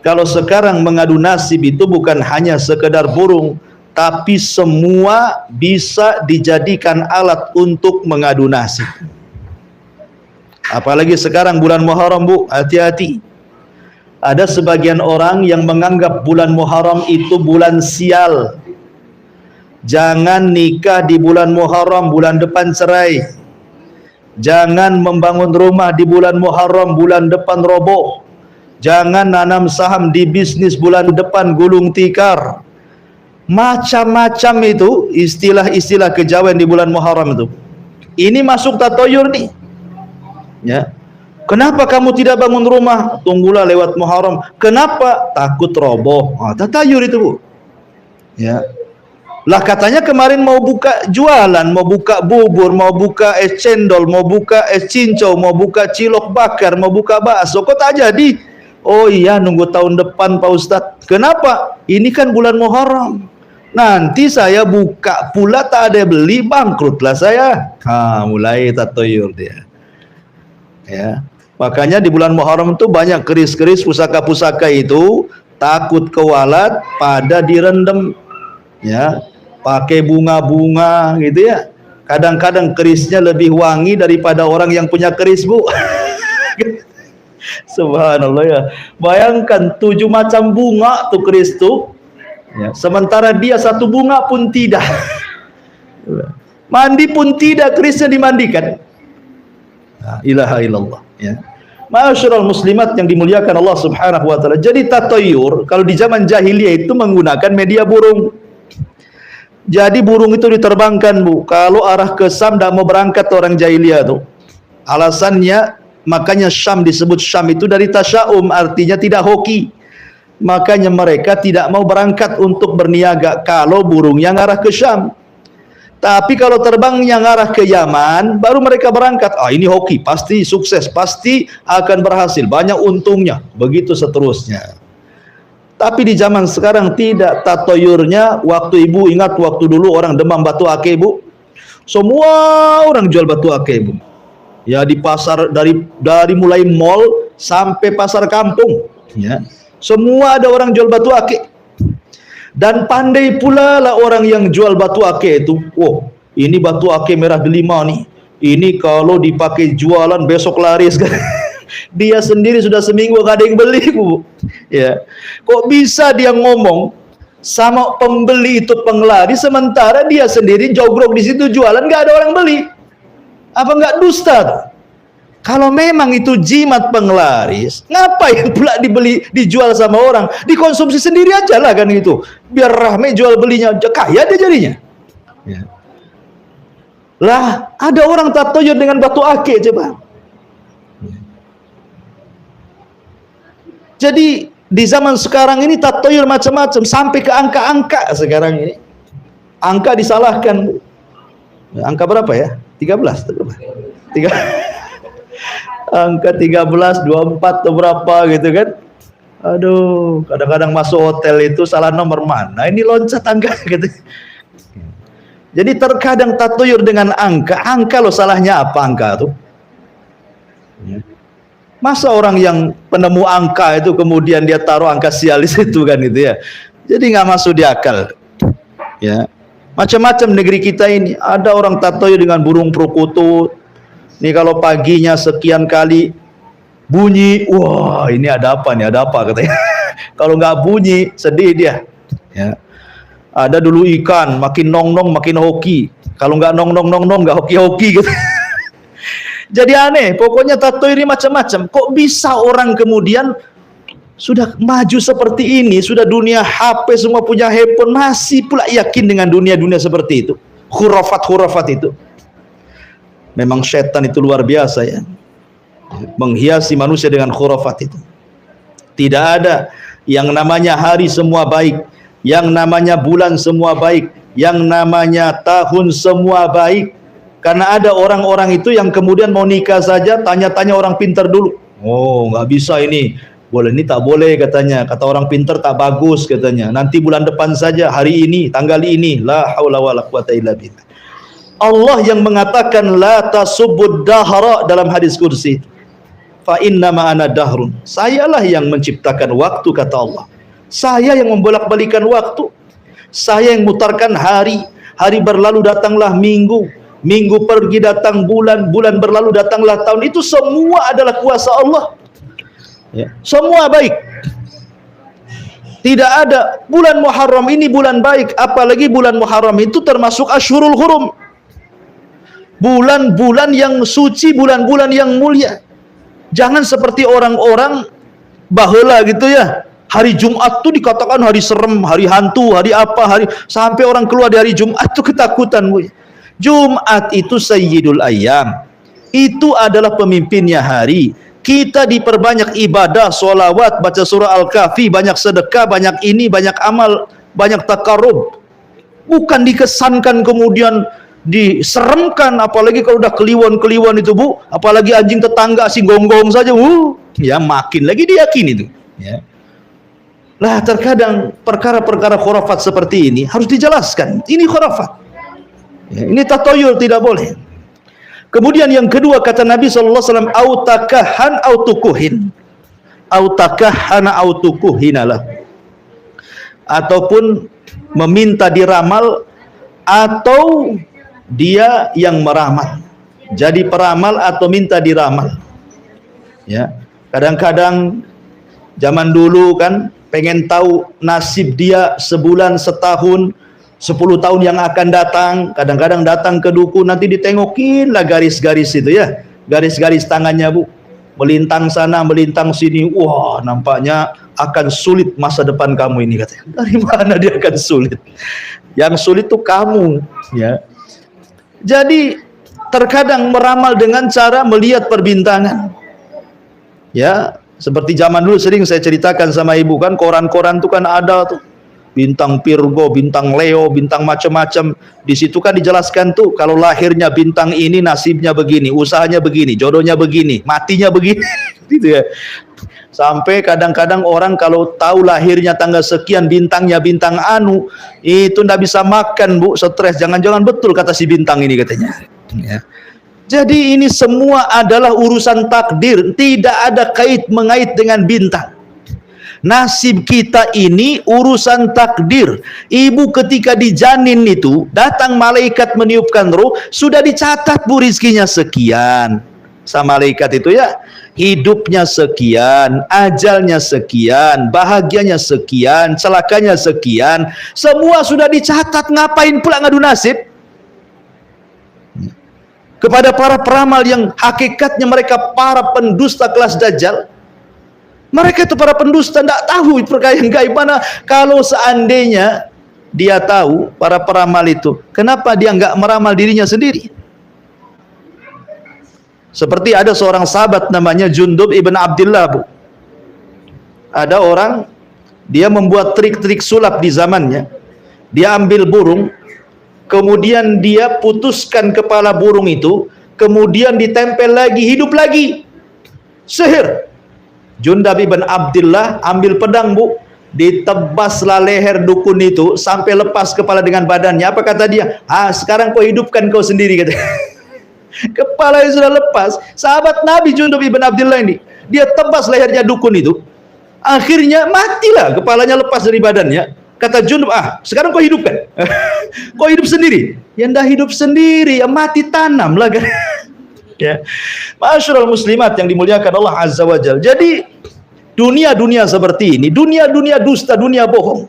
Kalau sekarang mengadu nasib itu bukan hanya sekedar burung, tapi semua bisa dijadikan alat untuk mengadu nasib. Apalagi sekarang bulan Muharram, Bu, hati-hati. Ada sebagian orang yang menganggap bulan Muharram itu bulan sial. Jangan nikah di bulan Muharram, bulan depan cerai. Jangan membangun rumah di bulan Muharram, bulan depan roboh. Jangan nanam saham di bisnis bulan depan gulung tikar. Macam-macam itu istilah-istilah kejawen di bulan Muharram itu. Ini masuk tatayyur nih. Ya. Kenapa kamu tidak bangun rumah? Tunggulah lewat Muharram. Kenapa? Takut roboh. Tatayyur itu, Bu. Ya. Lah katanya kemarin mau buka jualan, mau buka bubur, mau buka es cendol, mau buka es cincau, mau buka cilok bakar, mau buka bakso. Kok tak jadi? Oh iya, nunggu tahun depan Pak Ustadz. Kenapa? Ini kan bulan Muharram. Nanti saya buka pula tak ada beli, bangkrutlah saya. Mulai tatayyur dia. Ya. Makanya di bulan Muharram itu banyak keris-keris pusaka-pusaka itu takut kewalat pada direndam. Ya, pakai bunga-bunga gitu ya. Kadang-kadang kerisnya lebih wangi daripada orang yang punya keris, Bu. Subhanallah ya. Bayangkan 7 macam bunga tuh keris tuh. Ya, sementara dia 1 bunga pun tidak. Mandi pun tidak, kerisnya dimandikan. La ilaha illallah, ya. Ma'asyiral muslimat yang dimuliakan Allah Subhanahu wa taala. Jadi tatayyur kalau di zaman jahiliyah itu menggunakan media burung. Jadi burung itu diterbangkan, Bu. Kalau arah ke Syam tidak mau berangkat orang jahiliyah tuh. Alasannya, makanya Syam disebut Syam itu dari tasya'um, artinya tidak hoki. Makanya mereka tidak mau berangkat untuk berniaga kalau burungnya ngarah ke Syam. Tapi kalau terbangnya ngarah ke Yaman, baru mereka berangkat. Ini hoki, pasti sukses, pasti akan berhasil, banyak untungnya. Begitu seterusnya. Tapi di zaman sekarang tidak. Tatayyurnya, waktu ibu ingat waktu dulu orang demam batu akik, Bu. Semua orang jual batu akik, Bu. Ya, di pasar, dari mulai mall sampai pasar kampung, ya. Semua ada orang jual batu akik. Dan pandai pula lah orang yang jual batu akik itu. Oh, ini batu akik merah delima nih. Ini kalau dipakai jualan besok laris kan. Dia sendiri sudah seminggu gak ada yang beli, Bu. Ya. Kok bisa dia ngomong sama pembeli itu penglaris, sementara dia sendiri jogrok di situ jualan gak ada orang beli? Apa nggak dusta tuh? Kalau memang itu jimat penglaris, ngapain pula dibeli, dijual sama orang? Dikonsumsi sendiri aja lah kan gitu. Biar rame jual belinya, kaya dia jadinya. Ya. Lah, ada orang tatoyur dengan batu akik coba. Jadi di zaman sekarang ini tatoyur macam-macam, sampai ke angka-angka sekarang ini. Angka disalahkan. Angka berapa ya? 13 atau berapa? 3 angka 13, 24 atau berapa gitu kan. Aduh, kadang-kadang masuk hotel itu salah nomor mana, ini loncat angka gitu. Jadi terkadang tatoyur dengan angka loh, salahnya apa angka tuh? Masa orang yang penemu angka itu kemudian dia taruh angka sialis itu kan gitu ya. Jadi nggak masuk di akal. Ya. Macam-macam negeri kita ini, ada orang tatoyur dengan burung perkutut. Nih kalau paginya sekian kali bunyi, wah ini ada apa nih, ada apa katanya. Kalau nggak bunyi, sedih dia. Ya. Ada dulu ikan, makin nong-nong makin hoki. Kalau nggak nong-nong nggak hoki-hoki gitu. Jadi aneh, pokoknya tato ini macam-macam. Kok bisa orang kemudian sudah maju seperti ini, sudah dunia HP semua punya handphone, masih pula yakin dengan dunia-dunia seperti itu, khurafat-khurafat itu. Memang setan itu luar biasa ya, menghiasi manusia dengan khurafat itu. Tidak ada yang namanya hari semua baik, yang namanya bulan semua baik, yang namanya tahun semua baik. Karena ada orang-orang itu yang kemudian mau nikah saja tanya-tanya orang pintar dulu. Oh, nggak bisa ini, boleh ini tak boleh katanya. Kata orang pintar tak bagus katanya. Nanti bulan depan saja, hari ini, tanggal ini. La haula wala quwata illa billah. Allah yang mengatakan la tasubbud dahra dalam hadis kursi. Fa inna ma ana dahrun. Sayalah yang menciptakan waktu, kata Allah. Saya yang membolak-balikan waktu. Saya yang mutarkan hari. Hari berlalu datanglah minggu. Minggu pergi datang bulan. Bulan berlalu datanglah tahun. Itu semua adalah kuasa Allah. Ya. Semua baik. Tidak ada bulan Muharram ini bulan baik. Apalagi bulan Muharram itu termasuk Ashhurul Hurum. Bulan-bulan yang suci, bulan-bulan yang mulia. Jangan seperti orang-orang baheula gitu ya. Hari Jumat tuh dikatakan hari serem, hari hantu, hari apa, hari sampai orang keluar di hari Jumat tuh ketakutan. Jumat itu Sayyidul Ayyam. Itu adalah pemimpinnya hari. Kita diperbanyak ibadah, sholawat, baca surah Al-Kahfi, banyak sedekah, banyak ini, banyak amal, banyak takarub. Bukan dikesankan kemudian diseremkan, apalagi kalau udah kliwon-kliwon itu Bu, apalagi anjing tetangga si gonggong saja, ya makin lagi diyakini itu. Ya. Lah terkadang perkara-perkara khurafat seperti ini harus dijelaskan. Ini khurafat. Ya, ini tatoyur tidak boleh. Kemudian yang kedua kata Nabi SAW, autakahan autukuhin, autakahan autukuhinalah, ataupun meminta diramal atau dia yang meramal. Jadi peramal atau minta diramal. Ya. Kadang-kadang zaman dulu kan pengen tahu nasib dia sebulan, setahun, 10 tahun yang akan datang. Kadang-kadang datang ke dukun, nanti ditengokin lah garis-garis itu ya. Garis-garis tangannya Bu. Melintang sana, melintang sini. Wah, nampaknya akan sulit masa depan kamu ini katanya. Dari mana dia akan sulit? Yang sulit tuh kamu, ya. Jadi terkadang meramal dengan cara melihat perbintangan. Ya, seperti zaman dulu sering saya ceritakan sama ibu kan, koran-koran itu kan ada tuh bintang Virgo, bintang Leo, bintang macam-macam. Di situ kan dijelaskan tuh kalau lahirnya bintang ini nasibnya begini, usahanya begini, jodohnya begini, matinya begini. Gitu ya. Sampai kadang-kadang orang kalau tahu lahirnya tanggal sekian, bintangnya bintang anu, itu ndak bisa makan Bu, stres. Jangan-jangan betul kata si bintang ini katanya. Ya. Jadi ini semua adalah urusan takdir, tidak ada kait mengait dengan bintang. Nasib kita ini urusan takdir. Ibu ketika dijanin itu, datang malaikat meniupkan ruh, sudah dicatat bu rizkinya sekian. Sama malaikat itu ya, hidupnya sekian, ajalnya sekian, bahagianya sekian, celakanya sekian. Semua sudah dicatat, ngapain pula ngadu nasib? Kepada para peramal yang hakikatnya mereka para pendusta kelas Dajjal. Mereka itu para pendusta, tidak tahu perkayaan gaib mana. Kalau seandainya dia tahu, para peramal itu, kenapa dia nggak meramal dirinya sendiri? Seperti ada seorang sahabat namanya Jundub ibn Abdillah, bu. Ada orang, dia membuat trik-trik sulap di zamannya. Dia ambil burung, kemudian dia putuskan kepala burung itu, kemudian ditempel lagi, hidup lagi. Sihir. Jundab ibn Abdillah ambil pedang, bu, ditebaslah leher dukun itu sampai lepas kepala dengan badannya. Apa kata dia? Sekarang kau hidupkan kau sendiri, kata. Kepalanya sudah lepas. Sahabat Nabi Jundab ibn Abdillah ini, dia tebas lehernya dukun itu, akhirnya matilah, kepalanya lepas dari badannya. Kata Jundab, sekarang kau hidupkan. Kau hidup sendiri. Ya ndak hidup sendiri, ya mati tanam lah kan. Ya. Ma'asyiral muslimat yang dimuliakan Allah Azza wa Jalla. Jadi dunia-dunia seperti ini, dunia-dunia dusta, dunia bohong.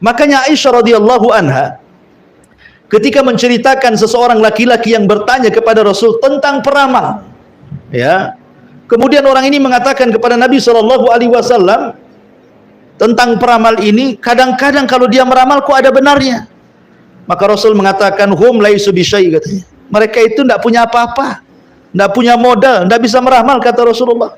Makanya Aisyah radhiyallahu anha ketika menceritakan seseorang laki-laki yang bertanya kepada Rasul tentang peramal, ya. Kemudian orang ini mengatakan kepada Nabi sallallahu alaihi wasallam tentang peramal ini, kadang-kadang kalau dia meramal kok ada benarnya. Maka Rasul mengatakan hum laisu bisyai, katanya. Mereka itu tidak punya apa-apa. Tidak punya modal, tidak bisa meramal, kata Rasulullah.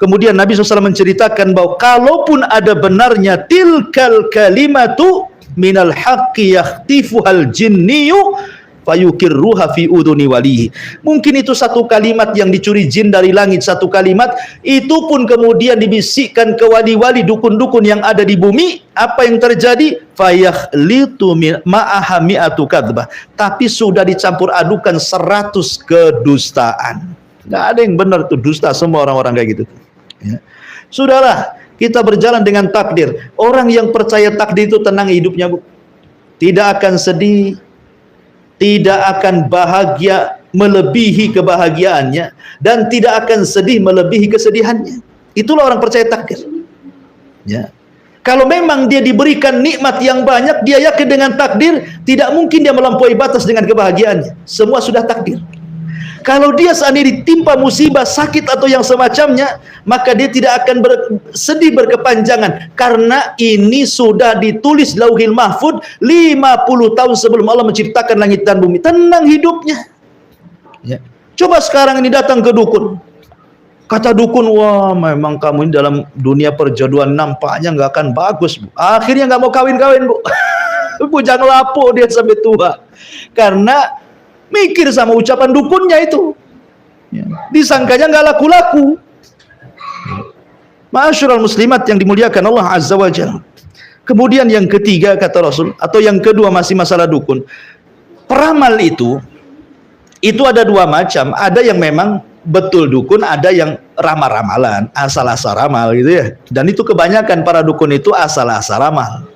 Kemudian Nabi SAW menceritakan bahwa kalaupun ada benarnya, tilkal kalimatu minal haqqi yakhtifuhal jinniyu fayukirruha fi uduni walihi. Mungkin itu satu kalimat yang dicuri jin dari langit, satu kalimat itu pun kemudian dibisikkan ke wali-wali dukun-dukun yang ada di bumi. Apa yang terjadi? Fayakhlitu ma'aha mi'atu kadzbah. Tapi sudah dicampur adukan 100 kedustaan. Nggak ada yang benar tuh, dusta semua orang-orang kayak gitu. Ya. Sudahlah, kita berjalan dengan takdir. Orang yang percaya takdir itu tenang hidupnya, bu. Tidak akan sedih, tidak akan bahagia melebihi kebahagiaannya, dan tidak akan sedih melebihi kesedihannya. Itulah orang percaya takdir. Ya. Kalau memang dia diberikan nikmat yang banyak, dia yakin dengan takdir, tidak mungkin dia melampaui batas dengan kebahagiaannya. Semua sudah takdir. Kalau dia seandainya ditimpa musibah, sakit atau yang semacamnya, maka dia tidak akan sedih berkepanjangan, karena ini sudah ditulis Lauhil Mahfud 50 tahun sebelum Allah menciptakan langit dan bumi. Tenang hidupnya. Ya. Coba sekarang ini datang ke dukun. Kata dukun, wah memang kamu ini dalam dunia perjodohan nampaknya nggak akan bagus, bu. Akhirnya nggak mau kawin-kawin, bu. Bujang lapuk dia sampai tua. Karena mikir sama ucapan dukunnya itu. Ya. Disangkanya nggak laku-laku. Ma'asyiral muslimat yang dimuliakan Allah Azza wa Jalla. Kemudian yang ketiga kata Rasul, atau yang kedua masih masalah dukun. Peramal itu ada dua macam. Ada yang memang betul dukun, ada yang ramal-ramalan, asal-asal ramal gitu ya. Dan itu kebanyakan para dukun itu asal-asal ramal.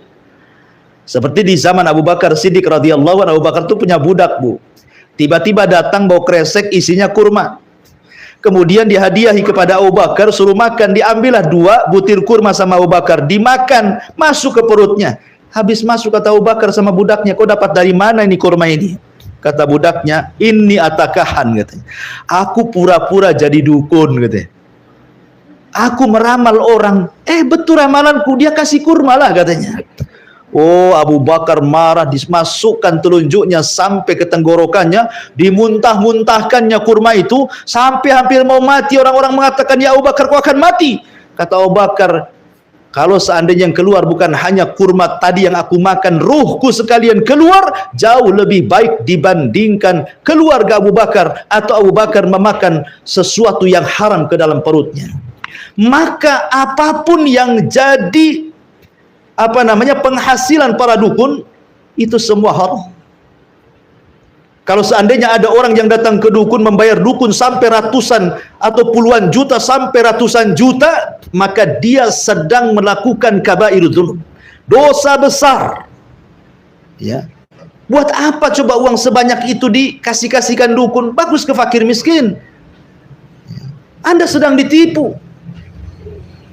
Seperti di zaman Abu Bakar Siddiq radhiyallahu anhu, Abu Bakar itu punya budak, bu. Tiba-tiba datang bawa kresek isinya kurma. Kemudian dihadiahi kepada Abu Bakar, suruh makan. Diambillah 2 butir kurma sama Abu Bakar, dimakan, masuk ke perutnya. Habis masuk kata Abu Bakar sama budaknya, kau dapat dari mana ini kurma ini? Kata budaknya, ini atakahan, katanya. Aku pura-pura jadi dukun, katanya. Aku meramal orang. Betul ramalanku, dia kasih kurma lah, katanya. Oh, Abu Bakar marah, dimasukkan telunjuknya sampai ke tenggorokannya, dimuntah-muntahkannya kurma itu sampai hampir mau mati. Orang-orang mengatakan, ya Abu Bakar, kau akan mati. Kata Abu Bakar, kalau seandainya yang keluar bukan hanya kurma tadi yang aku makan, ruhku sekalian keluar, jauh lebih baik dibandingkan keluarga Abu Bakar atau Abu Bakar memakan sesuatu yang haram ke dalam perutnya. Maka apapun yang jadi penghasilan para dukun, itu semua haram. Kalau seandainya ada orang yang datang ke dukun, membayar dukun sampai ratusan atau puluhan juta sampai ratusan juta, maka dia sedang melakukan kabairul dzunub, dosa besar. Ya. Buat apa coba uang sebanyak itu dikasihkan dukun? Bagus ke fakir miskin. Anda sedang ditipu.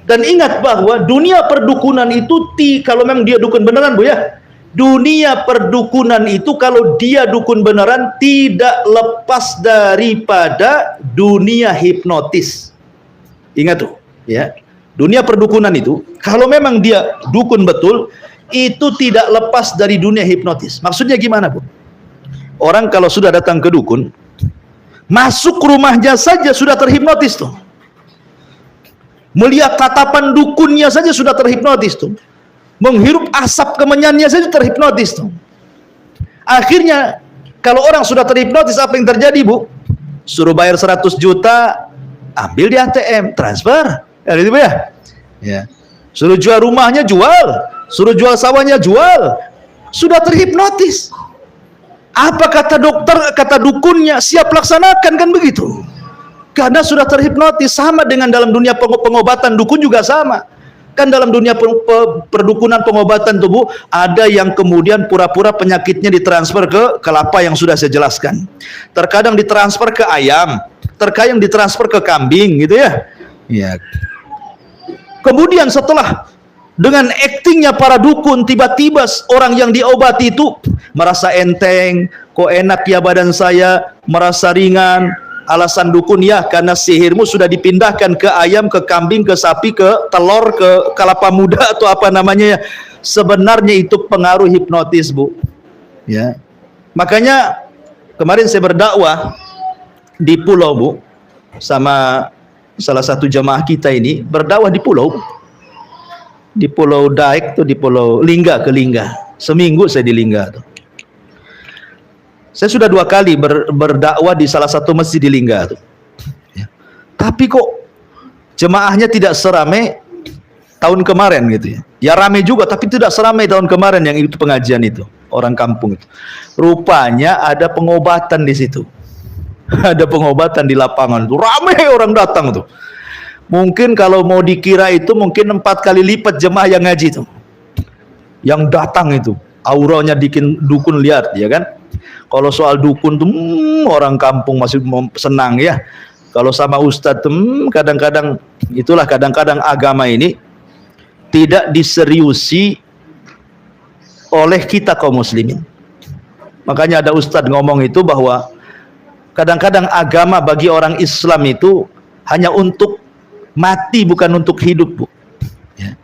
Dan ingat bahwa dunia perdukunan itu kalau memang dia dukun beneran, Bu ya. Dunia perdukunan itu kalau dia dukun beneran tidak lepas daripada dunia hipnotis. Ingat tuh, ya. Dunia perdukunan itu kalau memang dia dukun betul, itu tidak lepas dari dunia hipnotis. Maksudnya gimana, Bu? Orang kalau sudah datang ke dukun, masuk rumahnya saja sudah terhipnotis tuh. Melihat tatapan dukunnya saja sudah terhipnotis tuh. Menghirup asap kemenyannya saja terhipnotis tuh. Akhirnya kalau orang sudah terhipnotis, apa yang terjadi, Bu? Suruh bayar 100 juta, ambil di ATM, transfer. Ya, gitu, Bu ya. Ya. Suruh jual rumahnya, jual. Suruh jual sawahnya, jual. Sudah terhipnotis. Apa kata dokter, kata dukunnya, siap laksanakan, kan begitu. Karena sudah terhipnotis. Sama dengan dalam dunia pengobatan, dukun juga sama. Kan dalam dunia perdukunan pengobatan tubuh, ada yang kemudian pura-pura penyakitnya ditransfer ke kelapa yang sudah saya jelaskan. Terkadang ditransfer ke ayam, terkadang ditransfer ke kambing, gitu ya. Ya. Kemudian setelah dengan aktingnya para dukun, tiba-tiba orang yang diobati itu merasa enteng, kok enak ya badan saya, merasa ringan. Alasan dukun, ya karena sihirmu sudah dipindahkan ke ayam, ke kambing, ke sapi, ke telur, ke kelapa muda atau apa namanya ya. Sebenarnya itu pengaruh hipnotis, Bu. Ya. Makanya kemarin saya berdakwah di pulau, Bu, sama salah satu jamaah kita ini, berdakwah di pulau Daik tuh, di pulau Lingga ke Lingga. Seminggu saya di Lingga tuh. Saya sudah 2 kali berdakwah di salah satu masjid di Lingga tuh. Ya. Tapi kok jemaahnya tidak seramai tahun kemarin gitu ya. Ya ramai juga, tapi tidak seramai tahun kemarin yang itu pengajian itu, orang kampung itu. Rupanya ada pengobatan di situ. Ada pengobatan di lapangan tuh, ramai orang datang tuh. Mungkin kalau mau dikira itu mungkin 4 kali lipat jemaah yang ngaji tuh. Yang datang itu, auranya bikin dukun lihat, ya kan? Kalau soal dukun tuh orang kampung masih senang ya. Kalau sama ustadz tuh kadang-kadang itulah, kadang-kadang agama ini tidak diseriusi oleh kita kaum muslimin. Makanya ada ustadz ngomong itu bahwa kadang-kadang agama bagi orang Islam itu hanya untuk mati, bukan untuk hidup, Bu. Ya.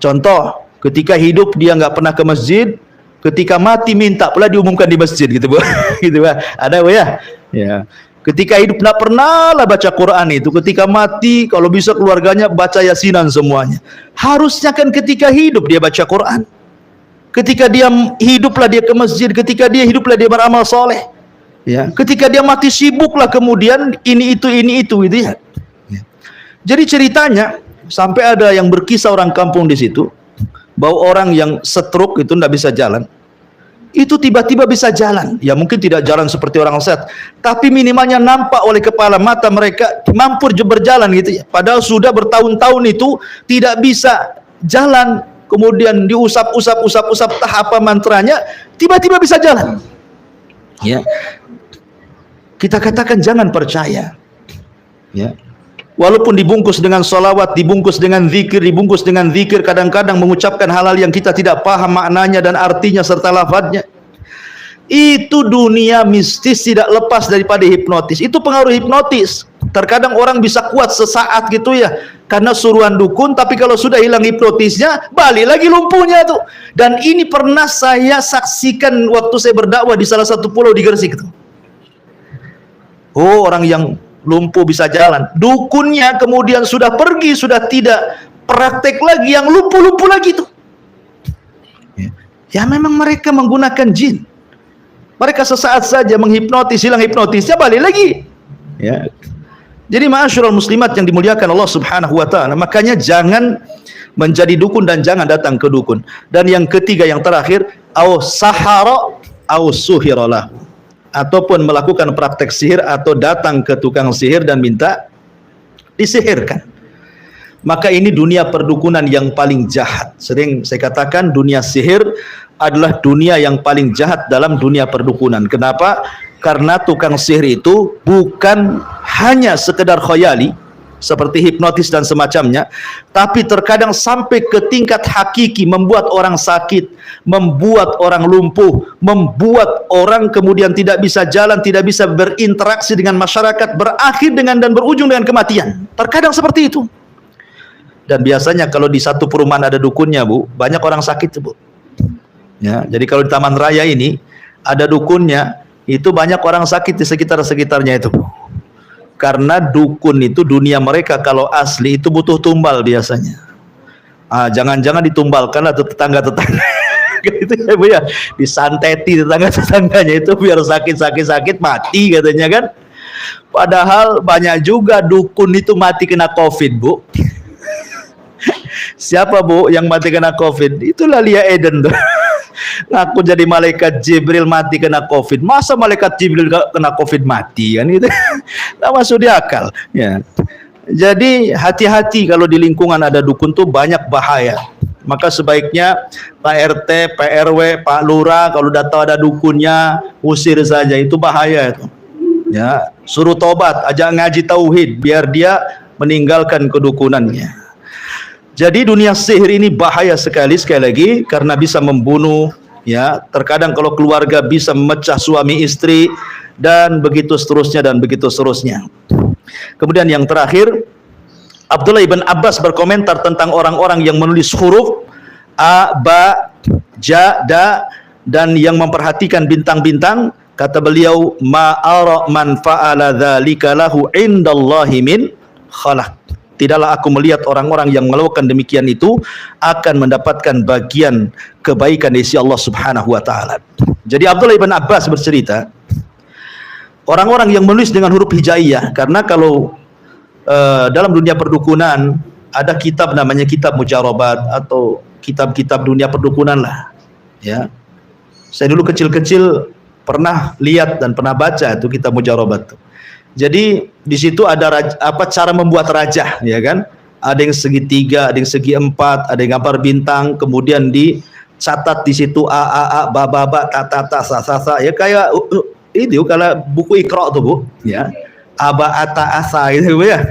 Contoh, ketika hidup dia nggak pernah ke masjid, ketika mati minta pula diumumkan di masjid, gitu, Bu. Gitu, Bu. Ada, Bu ya? Ya. Ketika hidup tidak pernah lah baca Quran itu, ketika mati kalau bisa keluarganya baca Yasinan semuanya. Harusnya kan ketika hidup dia baca Quran. Ketika dia hiduplah dia ke masjid, ketika dia hiduplah dia beramal soleh. Ya. Ketika dia mati sibuklah kemudian ini itu gitu ya. Ya. Jadi ceritanya sampai ada yang berkisah orang kampung di situ, bahwa orang yang stroke itu tidak bisa jalan, itu tiba-tiba bisa jalan. Ya mungkin tidak jalan seperti orang sehat, tapi minimalnya nampak oleh kepala mata mereka mampu berjalan gitu ya. Padahal sudah bertahun-tahun itu tidak bisa jalan, kemudian diusap-usap apa mantranya, tiba-tiba bisa jalan. Ya. Kita katakan jangan percaya. Ya. Walaupun dibungkus dengan salawat, dibungkus dengan zikir, kadang-kadang mengucapkan hal-hal yang kita tidak paham maknanya dan artinya serta lafadznya. Itu dunia mistis tidak lepas daripada hipnotis. Itu pengaruh hipnotis. Terkadang orang bisa kuat sesaat gitu ya, karena suruhan dukun, tapi kalau sudah hilang hipnotisnya, balik lagi lumpuhnya tuh. Dan ini pernah saya saksikan waktu saya berdakwah di salah satu pulau di Gresik tuh. Oh, orang yang lumpuh bisa jalan, dukunnya kemudian sudah pergi, sudah tidak praktek lagi, yang lumpuh lagi tuh. Ya memang mereka menggunakan jin. Mereka sesaat saja menghipnotis, hilang hipnotisnya, balik lagi. Ya. Jadi ma'asyiral muslimat yang dimuliakan Allah Subhanahu wa taala, makanya jangan menjadi dukun dan jangan datang ke dukun. Dan yang ketiga, yang terakhir, au sahara au suhiralah. ataupun melakukan praktek sihir atau datang ke tukang sihir dan minta disihirkan. Maka ini dunia perdukunan yang paling jahat. Sering saya katakan dunia sihir adalah dunia yang paling jahat dalam dunia perdukunan. Kenapa? Karena tukang sihir itu bukan hanya sekedar khayali seperti hipnotis dan semacamnya, tapi terkadang sampai ke tingkat hakiki, membuat orang sakit, membuat orang lumpuh, membuat orang kemudian tidak bisa jalan, tidak bisa berinteraksi dengan masyarakat, berakhir dengan dan berujung dengan kematian. Terkadang seperti itu. Dan biasanya kalau di satu perumahan ada dukunnya, Bu, banyak orang sakit, Bu. Ya, jadi kalau di Taman Raya ini ada dukunnya, itu banyak orang sakit di sekitar-sekitarnya itu. Karena dukun itu dunia mereka kalau asli itu butuh tumbal biasanya. Jangan-jangan ditumbalkan atau tetangga-tetangga. Gitu ya, Bu ya. Disanteti tetangga-tetangganya itu biar sakit-sakit mati katanya kan. Padahal banyak juga dukun itu mati kena Covid, Bu. Siapa, Bu, yang mati kena Covid? Itulah Lia Eden tuh. Ngaku jadi malaikat Jibril mati kena Covid. Masa malaikat Jibril kena Covid mati kan itu? Nggak masuk di akal. Ya. Jadi hati-hati kalau di lingkungan ada dukun tuh banyak bahaya. Maka sebaiknya Pak RT, Pak RW, Pak Lurah kalau udah tahu ada dukunnya usir saja, itu bahaya itu. Ya, suruh tobat, ajak ngaji tauhid biar dia meninggalkan kedukunannya. Jadi dunia sihir ini bahaya sekali lagi karena bisa membunuh, ya. Terkadang kalau keluarga bisa memecah suami istri dan begitu seterusnya dan begitu seterusnya. Kemudian yang terakhir, Abdullah ibn Abbas berkomentar tentang orang-orang yang menulis huruf a, ba, ja, da dan yang memperhatikan bintang-bintang. Kata beliau, ma'ara man fa'ala dzalika lahu indallahi min khalaq. Tidaklah aku melihat orang-orang yang melakukan demikian itu akan mendapatkan bagian kebaikan dari Allah Subhanahu wa taala. Jadi Abdullah ibn Abbas bercerita, orang-orang yang menulis dengan huruf hijaiyah, karena kalau dalam dunia perdukunan ada kitab namanya kitab mujarabat atau kitab-kitab dunia perdukunan lah, ya. Saya dulu kecil-kecil pernah lihat dan pernah baca itu kitab mujarabat tuh. Jadi di situ ada cara membuat rajah, ya kan? Ada yang segitiga, ada yang segi empat, ada yang gambar bintang, kemudian dicatat di situ a, ba, ta, sa, ya kayak itu kalau buku Iqra tuh, Bu, ya. Aba, ata, asa gitu ya.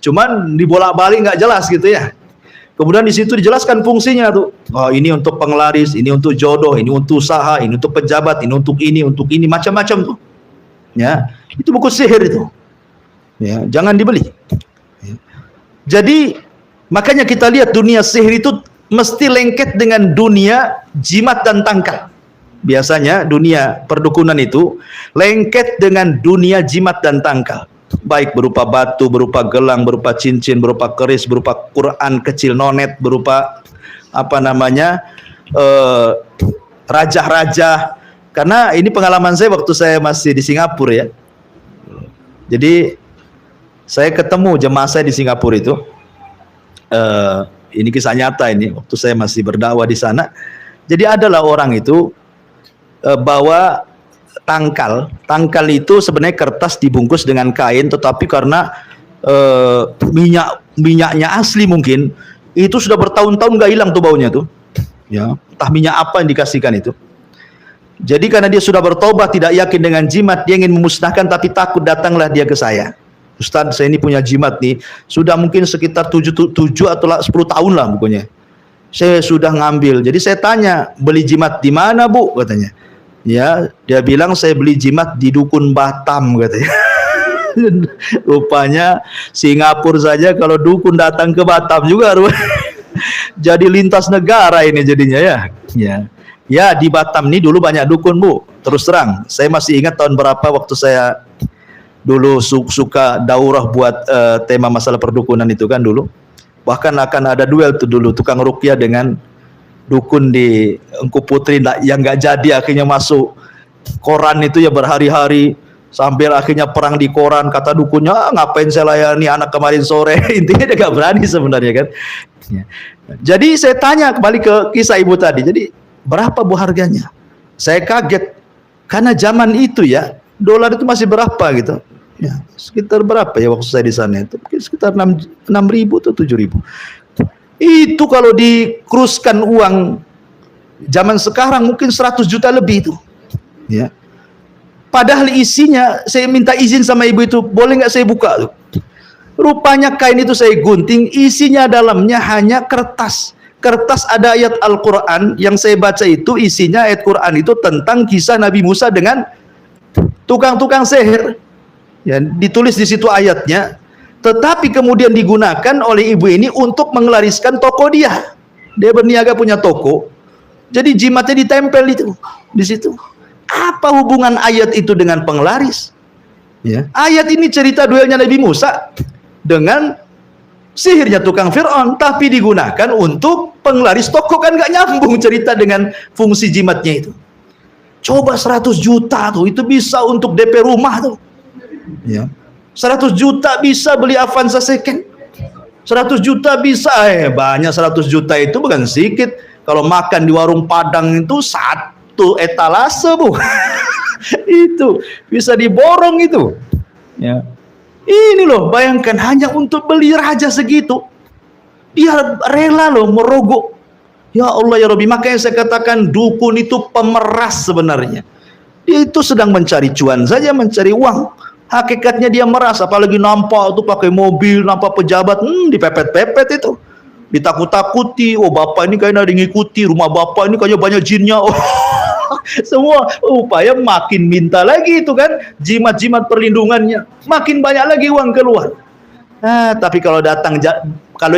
Cuman dibolak-balik nggak jelas gitu ya. Kemudian di situ dijelaskan fungsinya tuh. Oh, ini untuk penglaris, ini untuk jodoh, ini untuk usaha, ini untuk pejabat, ini untuk ini, macam-macam tuh. Ya, itu buku sihir itu. Ya, jangan dibeli. Ya. Jadi makanya kita lihat dunia sihir itu mesti lengket dengan dunia jimat dan tangkal. Biasanya dunia perdukunan itu lengket dengan dunia jimat dan tangkal. Baik berupa batu, berupa gelang, berupa cincin, berupa keris, berupa Quran kecil nonet, berupa raja-raja. Karena ini pengalaman saya waktu saya masih di Singapura, ya. Jadi saya ketemu jemaah saya di Singapura itu. Ini kisah nyata ini waktu saya masih berdakwah di sana. Jadi adalah orang itu bawa tangkal. Tangkal itu sebenarnya kertas dibungkus dengan kain, tetapi karena minyaknya asli mungkin itu sudah bertahun-tahun nggak hilang tuh baunya tuh. Ya, entah minyak apa yang dikasihkan itu. Jadi karena dia sudah bertobat, tidak yakin dengan jimat, dia ingin memusnahkan tapi takut, datanglah dia ke saya. Ustaz, saya ini punya jimat nih, sudah mungkin sekitar 7 atau 10 tahun lah pokoknya. Saya sudah ngambil. Jadi saya tanya, beli jimat di mana, Bu? Katanya. Ya, dia bilang saya beli jimat di dukun Batam katanya. Rupanya Singapura saja kalau dukun datang ke Batam juga jadi lintas negara ini jadinya, ya. Ya. Ya, di Batam ini dulu banyak dukun, Bu. Terus terang, saya masih ingat tahun berapa waktu saya dulu suka daurah buat tema masalah perdukunan itu kan dulu. Bahkan akan ada duel tuh dulu, tukang ruqyah dengan dukun di Engku Putri yang nggak jadi, akhirnya masuk koran itu ya berhari-hari. Sambil akhirnya perang di koran, kata dukunnya, ngapain saya layani anak kemarin sore. Intinya dia nggak berani sebenarnya kan. Ya. Jadi saya tanya kembali ke kisah ibu tadi, jadi berapa, Bu, harganya? Saya kaget Karena zaman itu ya, dolar itu masih berapa gitu. Ya, sekitar berapa ya waktu saya di sana itu? Mungkin sekitar 6.000 atau 7.000. Itu kalau dikruskan uang zaman sekarang mungkin 100 juta lebih itu. Ya. Padahal isinya, saya minta izin sama ibu itu, boleh nggak saya buka? Rupanya kain itu saya gunting, isinya dalamnya hanya kertas. Kertas ada ayat Al-Quran, yang saya baca itu isinya ayat Quran itu tentang kisah Nabi Musa dengan tukang-tukang sihir. Ya, ditulis di situ ayatnya, tetapi kemudian digunakan oleh ibu ini untuk menglariskan toko dia. Dia berniaga punya toko, jadi jimatnya ditempel itu di situ. Apa hubungan ayat itu dengan penglaris? Ya. Ayat ini cerita duelnya Nabi Musa dengan sihirnya tukang Fir'aun, tapi digunakan untuk penglaris toko, kan nggak nyambung cerita dengan fungsi jimatnya itu. Coba 100 juta tuh, itu bisa untuk DP rumah tuh. Ya. 100 juta bisa beli Avanza second. 100 juta bisa, banyak 100 juta itu bukan sedikit. Kalau makan di warung Padang itu satu etalase, Bu. Itu bisa diborong itu. Ya. Ini loh, bayangkan hanya untuk beli raja segitu. Dia rela loh merogoh. Ya Allah ya Rabbi, makanya saya katakan dukun itu pemeras sebenarnya. Dia itu sedang mencari cuan saja, mencari uang. Hakikatnya dia meras, apalagi nampak tuh pakai mobil, nampak pejabat, dipepet-pepet itu. Ditakut-takuti, oh bapak ini kayaknya ada yang ngikuti, rumah bapak ini kayaknya banyak jinnya. Oh. Semua upaya makin minta lagi itu kan, jimat-jimat perlindungannya. Makin banyak lagi uang keluar. Nah, tapi kalau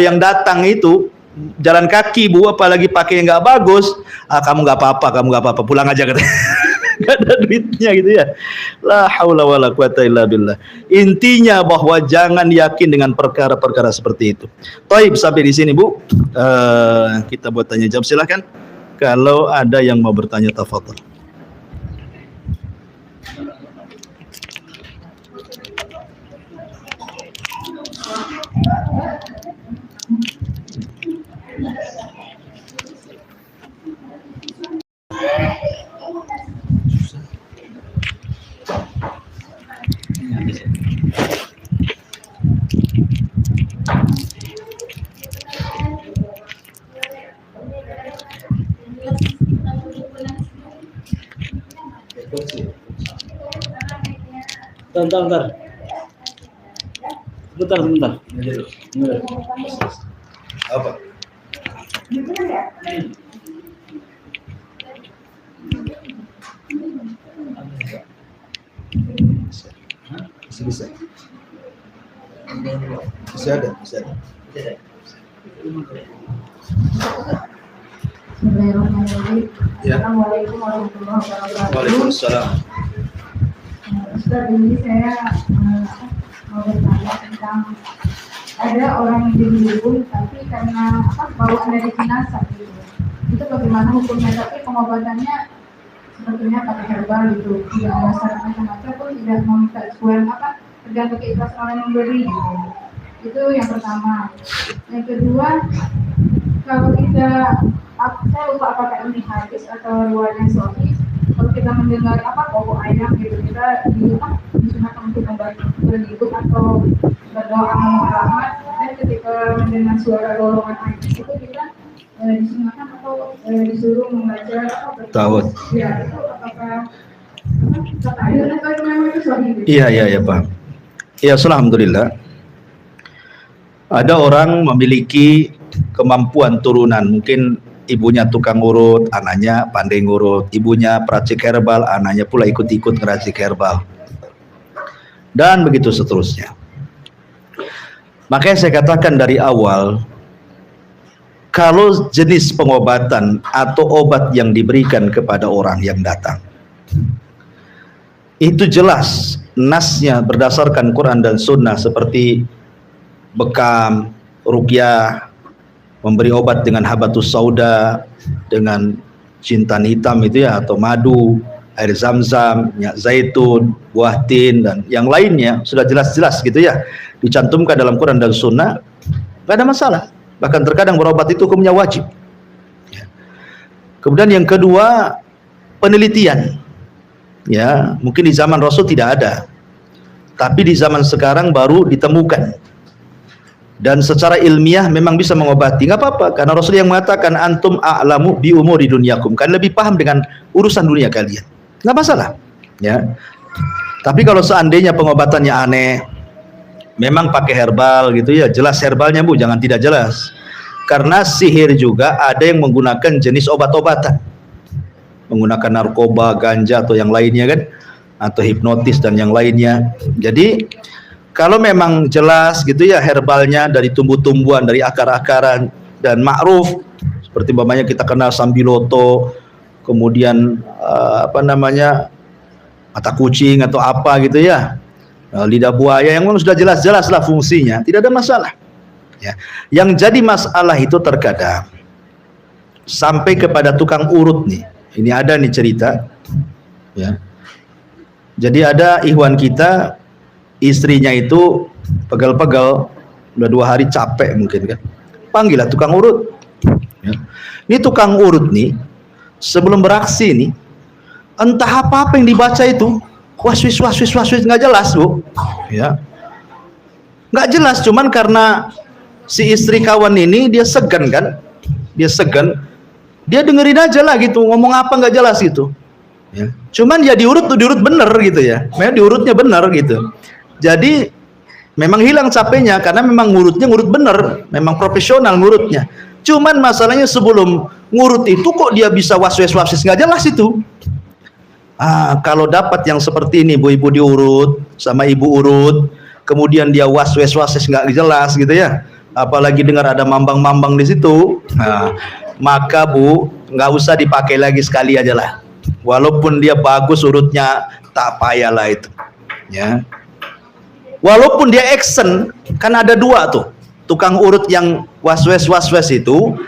yang datang itu jalan kaki, Bu, apalagi pakai yang nggak bagus, kamu nggak apa-apa, pulang aja katanya. Nggak ada duitnya gitu ya. La haula wala quwata illa billah. Intinya bahwa jangan yakin dengan perkara-perkara seperti itu. Taib, sampai di sini, Bu. Kita buat tanya jawab, silahkan. Kalau ada yang mau bertanya, tafadhol. Bentar. Apa? Bisa. Masih ada. Ya. Assalamualaikum warahmatullahi wabarakatuh. Waalaikumsalam. Ustaz, ini saya mau bertanya tentang ada orang yang jadi dukun tapi karena bawaan dari jenazah gitu. Itu bagaimana hukumnya? Tapi pengobatannya sebetulnya pakai herbal gitu, tidak ada syarat macam-macam pun, tidak meminta sesuai tergantung keikhlasan orang yang memberi gitu. Itu yang pertama. Yang kedua, kalau kita, saya lupa apakah ini hadis atau riwayat sahih, kalau kita mendengar pokok ayam gitu, kita disunahkan untuk berhidup atau berdoa memohon rahmat, dan ketika mendengar suara golongan ayam itu kita disunahkan atau disuruh membaca Tawud. Ya, itu apakah kata ayat atau memang itu sahih? Iya, Pak. Ya, alhamdulillah. Ada orang memiliki kemampuan turunan, mungkin ibunya tukang urut, anaknya pandai ngurut, ibunya peracik herbal, anaknya pula ikut-ikut ngeracik herbal, dan begitu seterusnya. Makanya saya katakan dari awal, kalau jenis pengobatan atau obat yang diberikan kepada orang yang datang, itu jelas nasnya berdasarkan Quran dan Sunnah, seperti bekam, ruqyah, memberi obat dengan habatus sauda, dengan jintan hitam itu ya, atau madu, air zam-zam, minyak zaitun, buah tin, dan yang lainnya sudah jelas-jelas gitu ya, dicantumkan dalam Quran dan Sunnah, nggak ada masalah. Bahkan terkadang berobat itu hukumnya wajib. Kemudian yang kedua, penelitian. Ya, mungkin di zaman Rasul tidak ada, tapi di zaman sekarang baru ditemukan. Dan secara ilmiah memang bisa mengobati. Nggak apa-apa, karena Rasul yang mengatakan antum a'lamu bi umuri dunyakum, kan lebih paham dengan urusan dunia kalian. Nggak masalah. Ya. Tapi kalau seandainya pengobatannya aneh, memang pakai herbal gitu ya, jelas herbalnya Bu, jangan tidak jelas. Karena sihir juga ada yang menggunakan jenis obat-obatan, menggunakan narkoba, ganja atau yang lainnya kan, atau hipnotis dan yang lainnya. Jadi kalau memang jelas gitu ya herbalnya dari tumbuh-tumbuhan, dari akar-akaran dan ma'ruf, seperti umpamanya kita kenal sambiloto, kemudian mata kucing atau apa gitu ya, lidah buaya, yang sudah jelas-jelas lah fungsinya, tidak ada masalah. Ya. Yang jadi masalah itu terkadang sampai kepada tukang urut nih. Ini ada nih cerita. Ya. Jadi ada ikhwan kita, istrinya itu pegel-pegel, udah 2 hari capek mungkin kan, panggillah tukang urut. Ya. Ini tukang urut nih sebelum beraksi nih, entah apa yang dibaca itu waswis nggak jelas Bu, ya nggak jelas, cuman karena si istri kawan ini dia segan kan, dia dengerin aja lah gitu, ngomong apa nggak jelas gitu. Ya. Cuman ya diurut bener gitu ya, memang diurutnya bener gitu. Jadi memang hilang capeknya karena memang ngurut bener, memang profesional ngurutnya. Cuman masalahnya sebelum ngurut itu kok dia bisa waswis nggak jelas itu. Kalau dapat yang seperti ini, Bu, ibu diurut sama ibu urut, kemudian dia waswis nggak jelas gitu ya, apalagi dengar ada mambang-mambang di situ, maka Bu nggak usah dipakai lagi, sekali aja lah. Walaupun dia bagus urutnya, tak payahlah itu. Ya. Walaupun dia action, kan ada 2 tuh, tukang urut yang waswes itu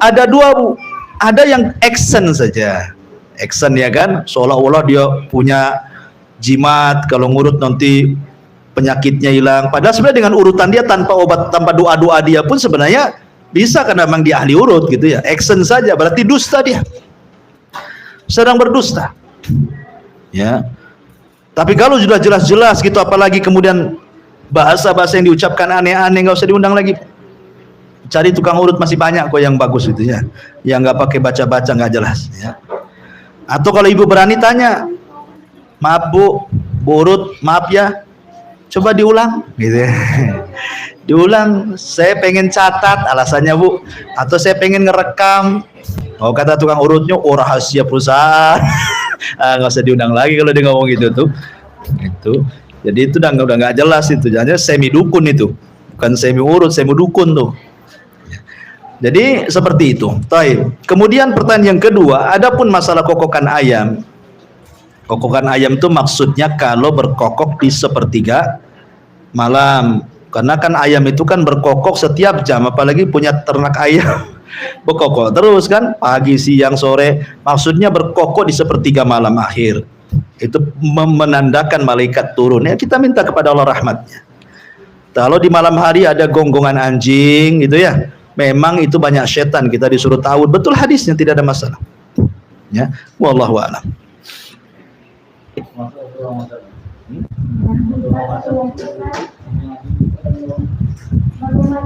ada 2 Bu. Ada yang action saja, action ya kan, seolah-olah dia punya jimat, kalau ngurut nanti penyakitnya hilang. Padahal sebenarnya dengan urutan dia tanpa obat, tanpa doa-doa dia pun sebenarnya bisa, karena memang dia ahli urut gitu ya. Action saja, berarti dusta, dia sedang berdusta. Ya. Tapi kalau sudah jelas-jelas gitu, apalagi kemudian bahasa-bahasa yang diucapkan aneh-aneh, nggak usah diundang lagi. Cari tukang urut masih banyak kok yang bagus itu ya, yang nggak pakai baca-baca nggak jelas. Ya. Atau kalau ibu berani tanya, maaf Bu urut, maaf ya, coba diulang, gitu ya. Diulang, saya pengen catat alasannya Bu, atau saya pengen ngerekam. Oh, kata tukang urutnya, oh rahasia perusahaan. Nggak usah diundang lagi kalau dia ngomong gitu tuh. Itu. Jadi itu udah nggak jelas itu. Jangan semi dukun itu, bukan semi urut, semi dukun tuh. Jadi seperti itu. Taib. Kemudian pertanyaan yang kedua, adapun masalah kokokan ayam. Kokokan ayam itu maksudnya kalau berkokok di sepertiga malam. Karena kan ayam itu kan berkokok setiap jam, apalagi punya ternak ayam. Berkokok terus kan, pagi, siang, sore. Maksudnya berkokok di sepertiga malam akhir. Itu menandakan malaikat turun. Ya, kita minta kepada Allah rahmatnya. Kalau di malam hari ada gonggongan anjing gitu ya, memang itu banyak setan, kita disuruh tahu. Betul hadisnya, tidak ada masalah. Ya, wallahu a'lam.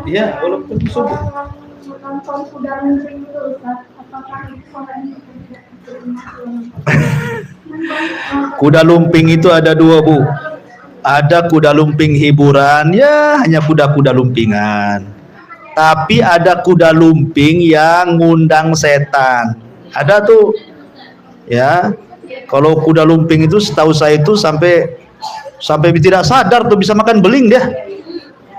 Iya, walaupun subuh. Menonton kuda lumping itu Ustaz, apakah itu sholatnya tidak diterima? Kuda lumping itu ada 2 Bu. Ada kuda lumping hiburan, ya hanya kuda-kuda lumpingan. Tapi ada kuda lumping yang ngundang setan. Ada tuh. Ya. Kalau kuda lumping itu setahu saya itu sampai tidak sadar tuh bisa makan beling dia.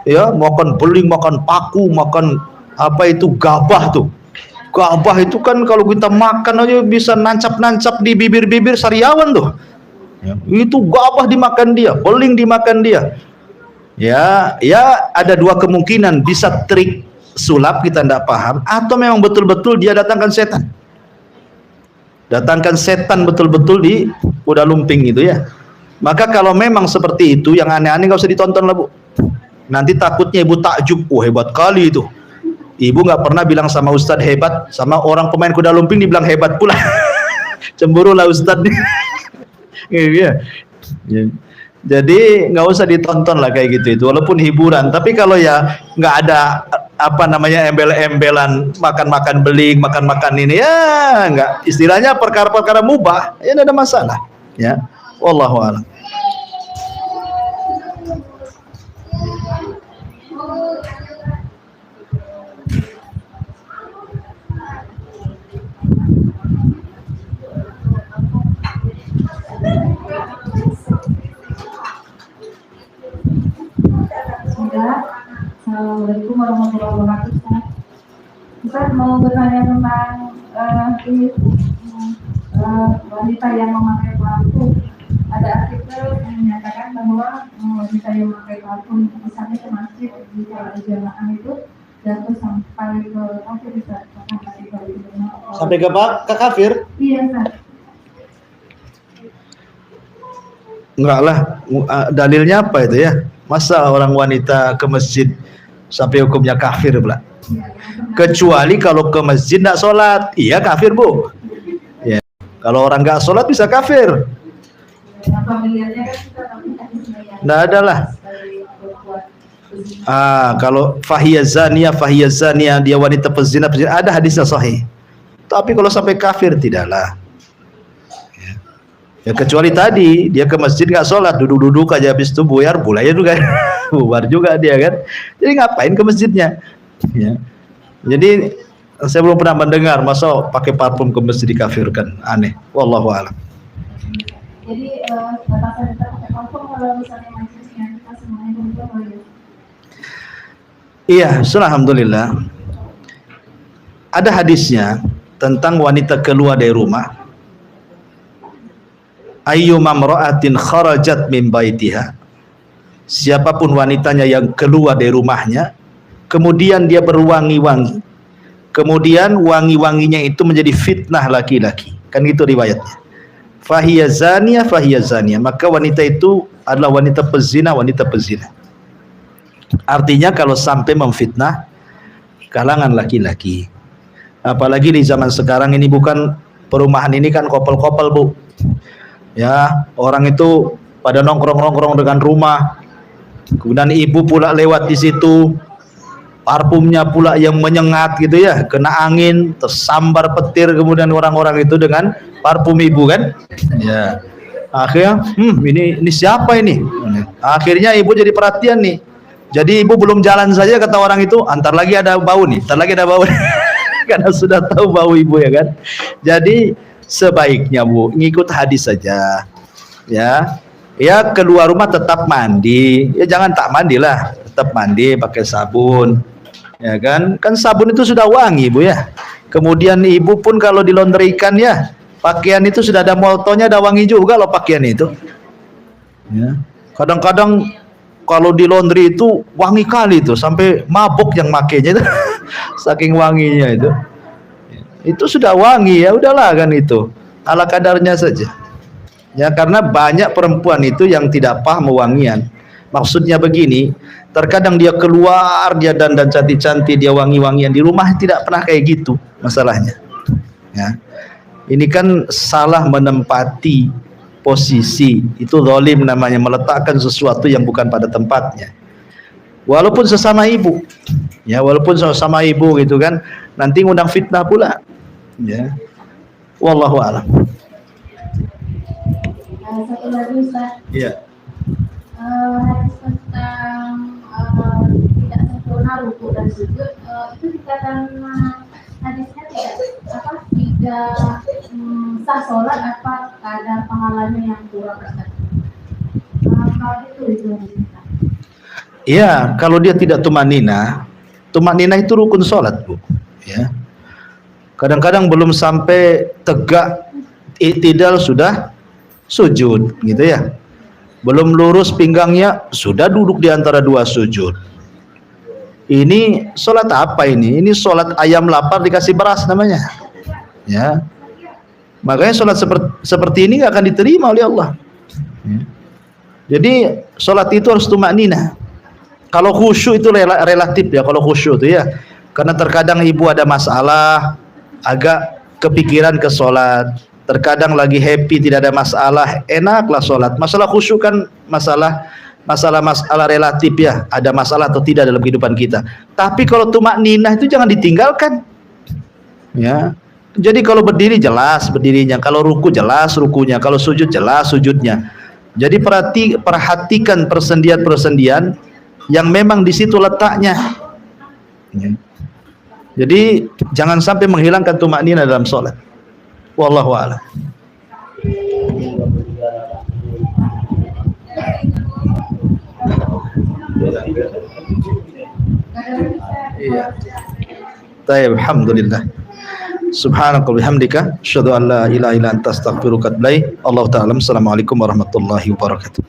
Ya, makan beling, makan paku, makan apa itu gabah tuh. Gabah itu kan kalau kita makan aja bisa nancap-nancap di bibir-bibir sariawan tuh. Ya, itu gabah dimakan dia, beling dimakan dia. Ya ada 2 kemungkinan, bisa trik sulap kita tidak paham, atau memang betul-betul dia datangkan setan. Datangkan setan betul-betul di kuda lumping itu ya. Maka kalau memang seperti itu, yang aneh-aneh nggak usah ditonton lah Bu. Nanti takutnya ibu takjub, hebat kali itu. Ibu nggak pernah bilang sama Ustadz hebat, sama orang pemain kuda lumping dibilang hebat pula. Cemburu lah Ustadz. Gitu ya. Ya. Jadi nggak usah ditonton lah kayak gitu itu, walaupun hiburan. Tapi kalau ya nggak ada apa namanya embel-embelan makan-makan beling, makan-makan ini ya nggak, istilahnya perkara-perkara mubah, ya tidak ada masalah. Ya, wallahu a'lam. Assalamualaikum warahmatullahi wabarakatuh. Ustaz mau bertanya tentang ini wanita yang memakai parfum. Ada artikel yang menyatakan bahwa wanita yang memakai parfum misalnya ke masjid di sholat jamaah itu jatuh sampai ke kafir, Ustaz. Sampai ke apa? Ke kafir? Iya, Ustaz. Enggak lah, dalilnya apa itu ya? Masa orang wanita ke masjid sampai hukumnya kafir pula? Kecuali kalau ke masjid tidak sholat, iya kafir bu. Ya. Kalau orang nggak sholat bisa kafir. Tidak ada lah. Kalau fahiyazania dia wanita pezina, ada hadisnya sahih. Tapi kalau sampai kafir tidaklah. Ya kecuali tadi dia ke masjid nggak sholat, duduk-duduk aja, habis itu buyar ya juga bubar juga dia kan. Jadi ngapain ke masjidnya? Ya. Jadi saya belum pernah mendengar masa pakai parfum ke masjid dikafirkan, aneh. Wallahu a'lam. Jadi batasan kita pakai parfum kalau misalnya majlisnya kita semuanya kumpul boleh. Iya, alhamdulillah. Ada hadisnya tentang wanita keluar dari rumah. Ayyuma imra'atin kharajat min baitiha, siapapun wanitanya yang keluar dari rumahnya kemudian dia berwangi-wangi, kemudian wangi-wanginya itu menjadi fitnah laki-laki, kan gitu riwayatnya. Fahiyazania, maka wanita itu adalah wanita pezina. Artinya kalau sampai memfitnah kalangan laki-laki, apalagi di zaman sekarang ini, bukan perumahan ini kan kopel-kopel bu. Ya, orang itu pada nongkrong-nongkrong dengan rumah, kemudian ibu pula lewat di situ, parfumnya pula yang menyengat gitu ya, kena angin, tersambar petir, kemudian orang-orang itu dengan parfum ibu kan, ya, akhirnya ini siapa ini? Akhirnya ibu jadi perhatian nih, jadi ibu belum jalan saja kata orang itu, antar lagi ada bau nih, karena sudah tahu bau ibu ya kan. Jadi sebaiknya bu ngikut hadis saja ya keluar rumah tetap mandi, ya jangan tak mandi lah, tetap mandi pakai sabun ya kan sabun itu sudah wangi bu ya. Kemudian ibu pun kalau dilondrikan ya pakaian itu sudah ada moltonya, ada wangi juga loh pakaian itu ya. Kadang-kadang kalau di laundry itu wangi kali itu, sampai mabuk yang makainya itu saking wanginya itu sudah wangi, ya udahlah kan, itu ala kadarnya saja ya, karena banyak perempuan itu yang tidak paham wangian. Maksudnya begini, terkadang dia keluar, dia dandan cantik-cantik, dia wangi-wangian, di rumah tidak pernah kayak gitu masalahnya ya. Ini kan salah menempati posisi, itu zalim namanya, meletakkan sesuatu yang bukan pada tempatnya. Walaupun sesama ibu ya, walaupun sesama ibu gitu kan, nanti ngundang fitnah pula ya. Wallahu a'lam. Satu lagi Ustaz. Iya. Hadis tentang tidak sempurna ruku dan sujud, itu dikatakan hadisnya tidak sah sholat apa kadar pahalanya yang kurang, Ustaz. Kalau itu Iya, kalau dia tidak tumanina itu rukun sholat bu ya. Kadang-kadang belum sampai tegak i'tidal sudah sujud gitu ya, belum lurus pinggangnya sudah duduk di antara dua sujud. Ini sholat apa ini? Ini sholat ayam lapar dikasih beras namanya ya. Makanya sholat seperti ini gak akan diterima oleh Allah ya. Jadi sholat itu harus tumanina. Kalau khusyuk itu relatif ya, kalau khusyuk itu ya, karena terkadang ibu ada masalah, agak kepikiran ke sholat, Terkadang lagi happy, tidak ada masalah, enaklah sholat. Masalah khusyuk kan masalah relatif ya, ada masalah atau tidak dalam kehidupan kita. Tapi kalau tumakninah itu jangan ditinggalkan. Ya. Jadi kalau berdiri jelas berdirinya, kalau ruku jelas rukunya, kalau sujud jelas sujudnya. Jadi perhatikan persendian-persendian yang memang di situ letaknya. Ya. Jadi jangan sampai menghilangkan tumakninah dalam sholat. Wallahu a'lam. Iya. Baik, alhamdulillah. Subhanakallahumma bihamdika asyhadu an la ilaha illa anta astaghfiruka wa atubu ilaik. Allahu ta'ala. Assalamualaikum warahmatullahi wabarakatuh.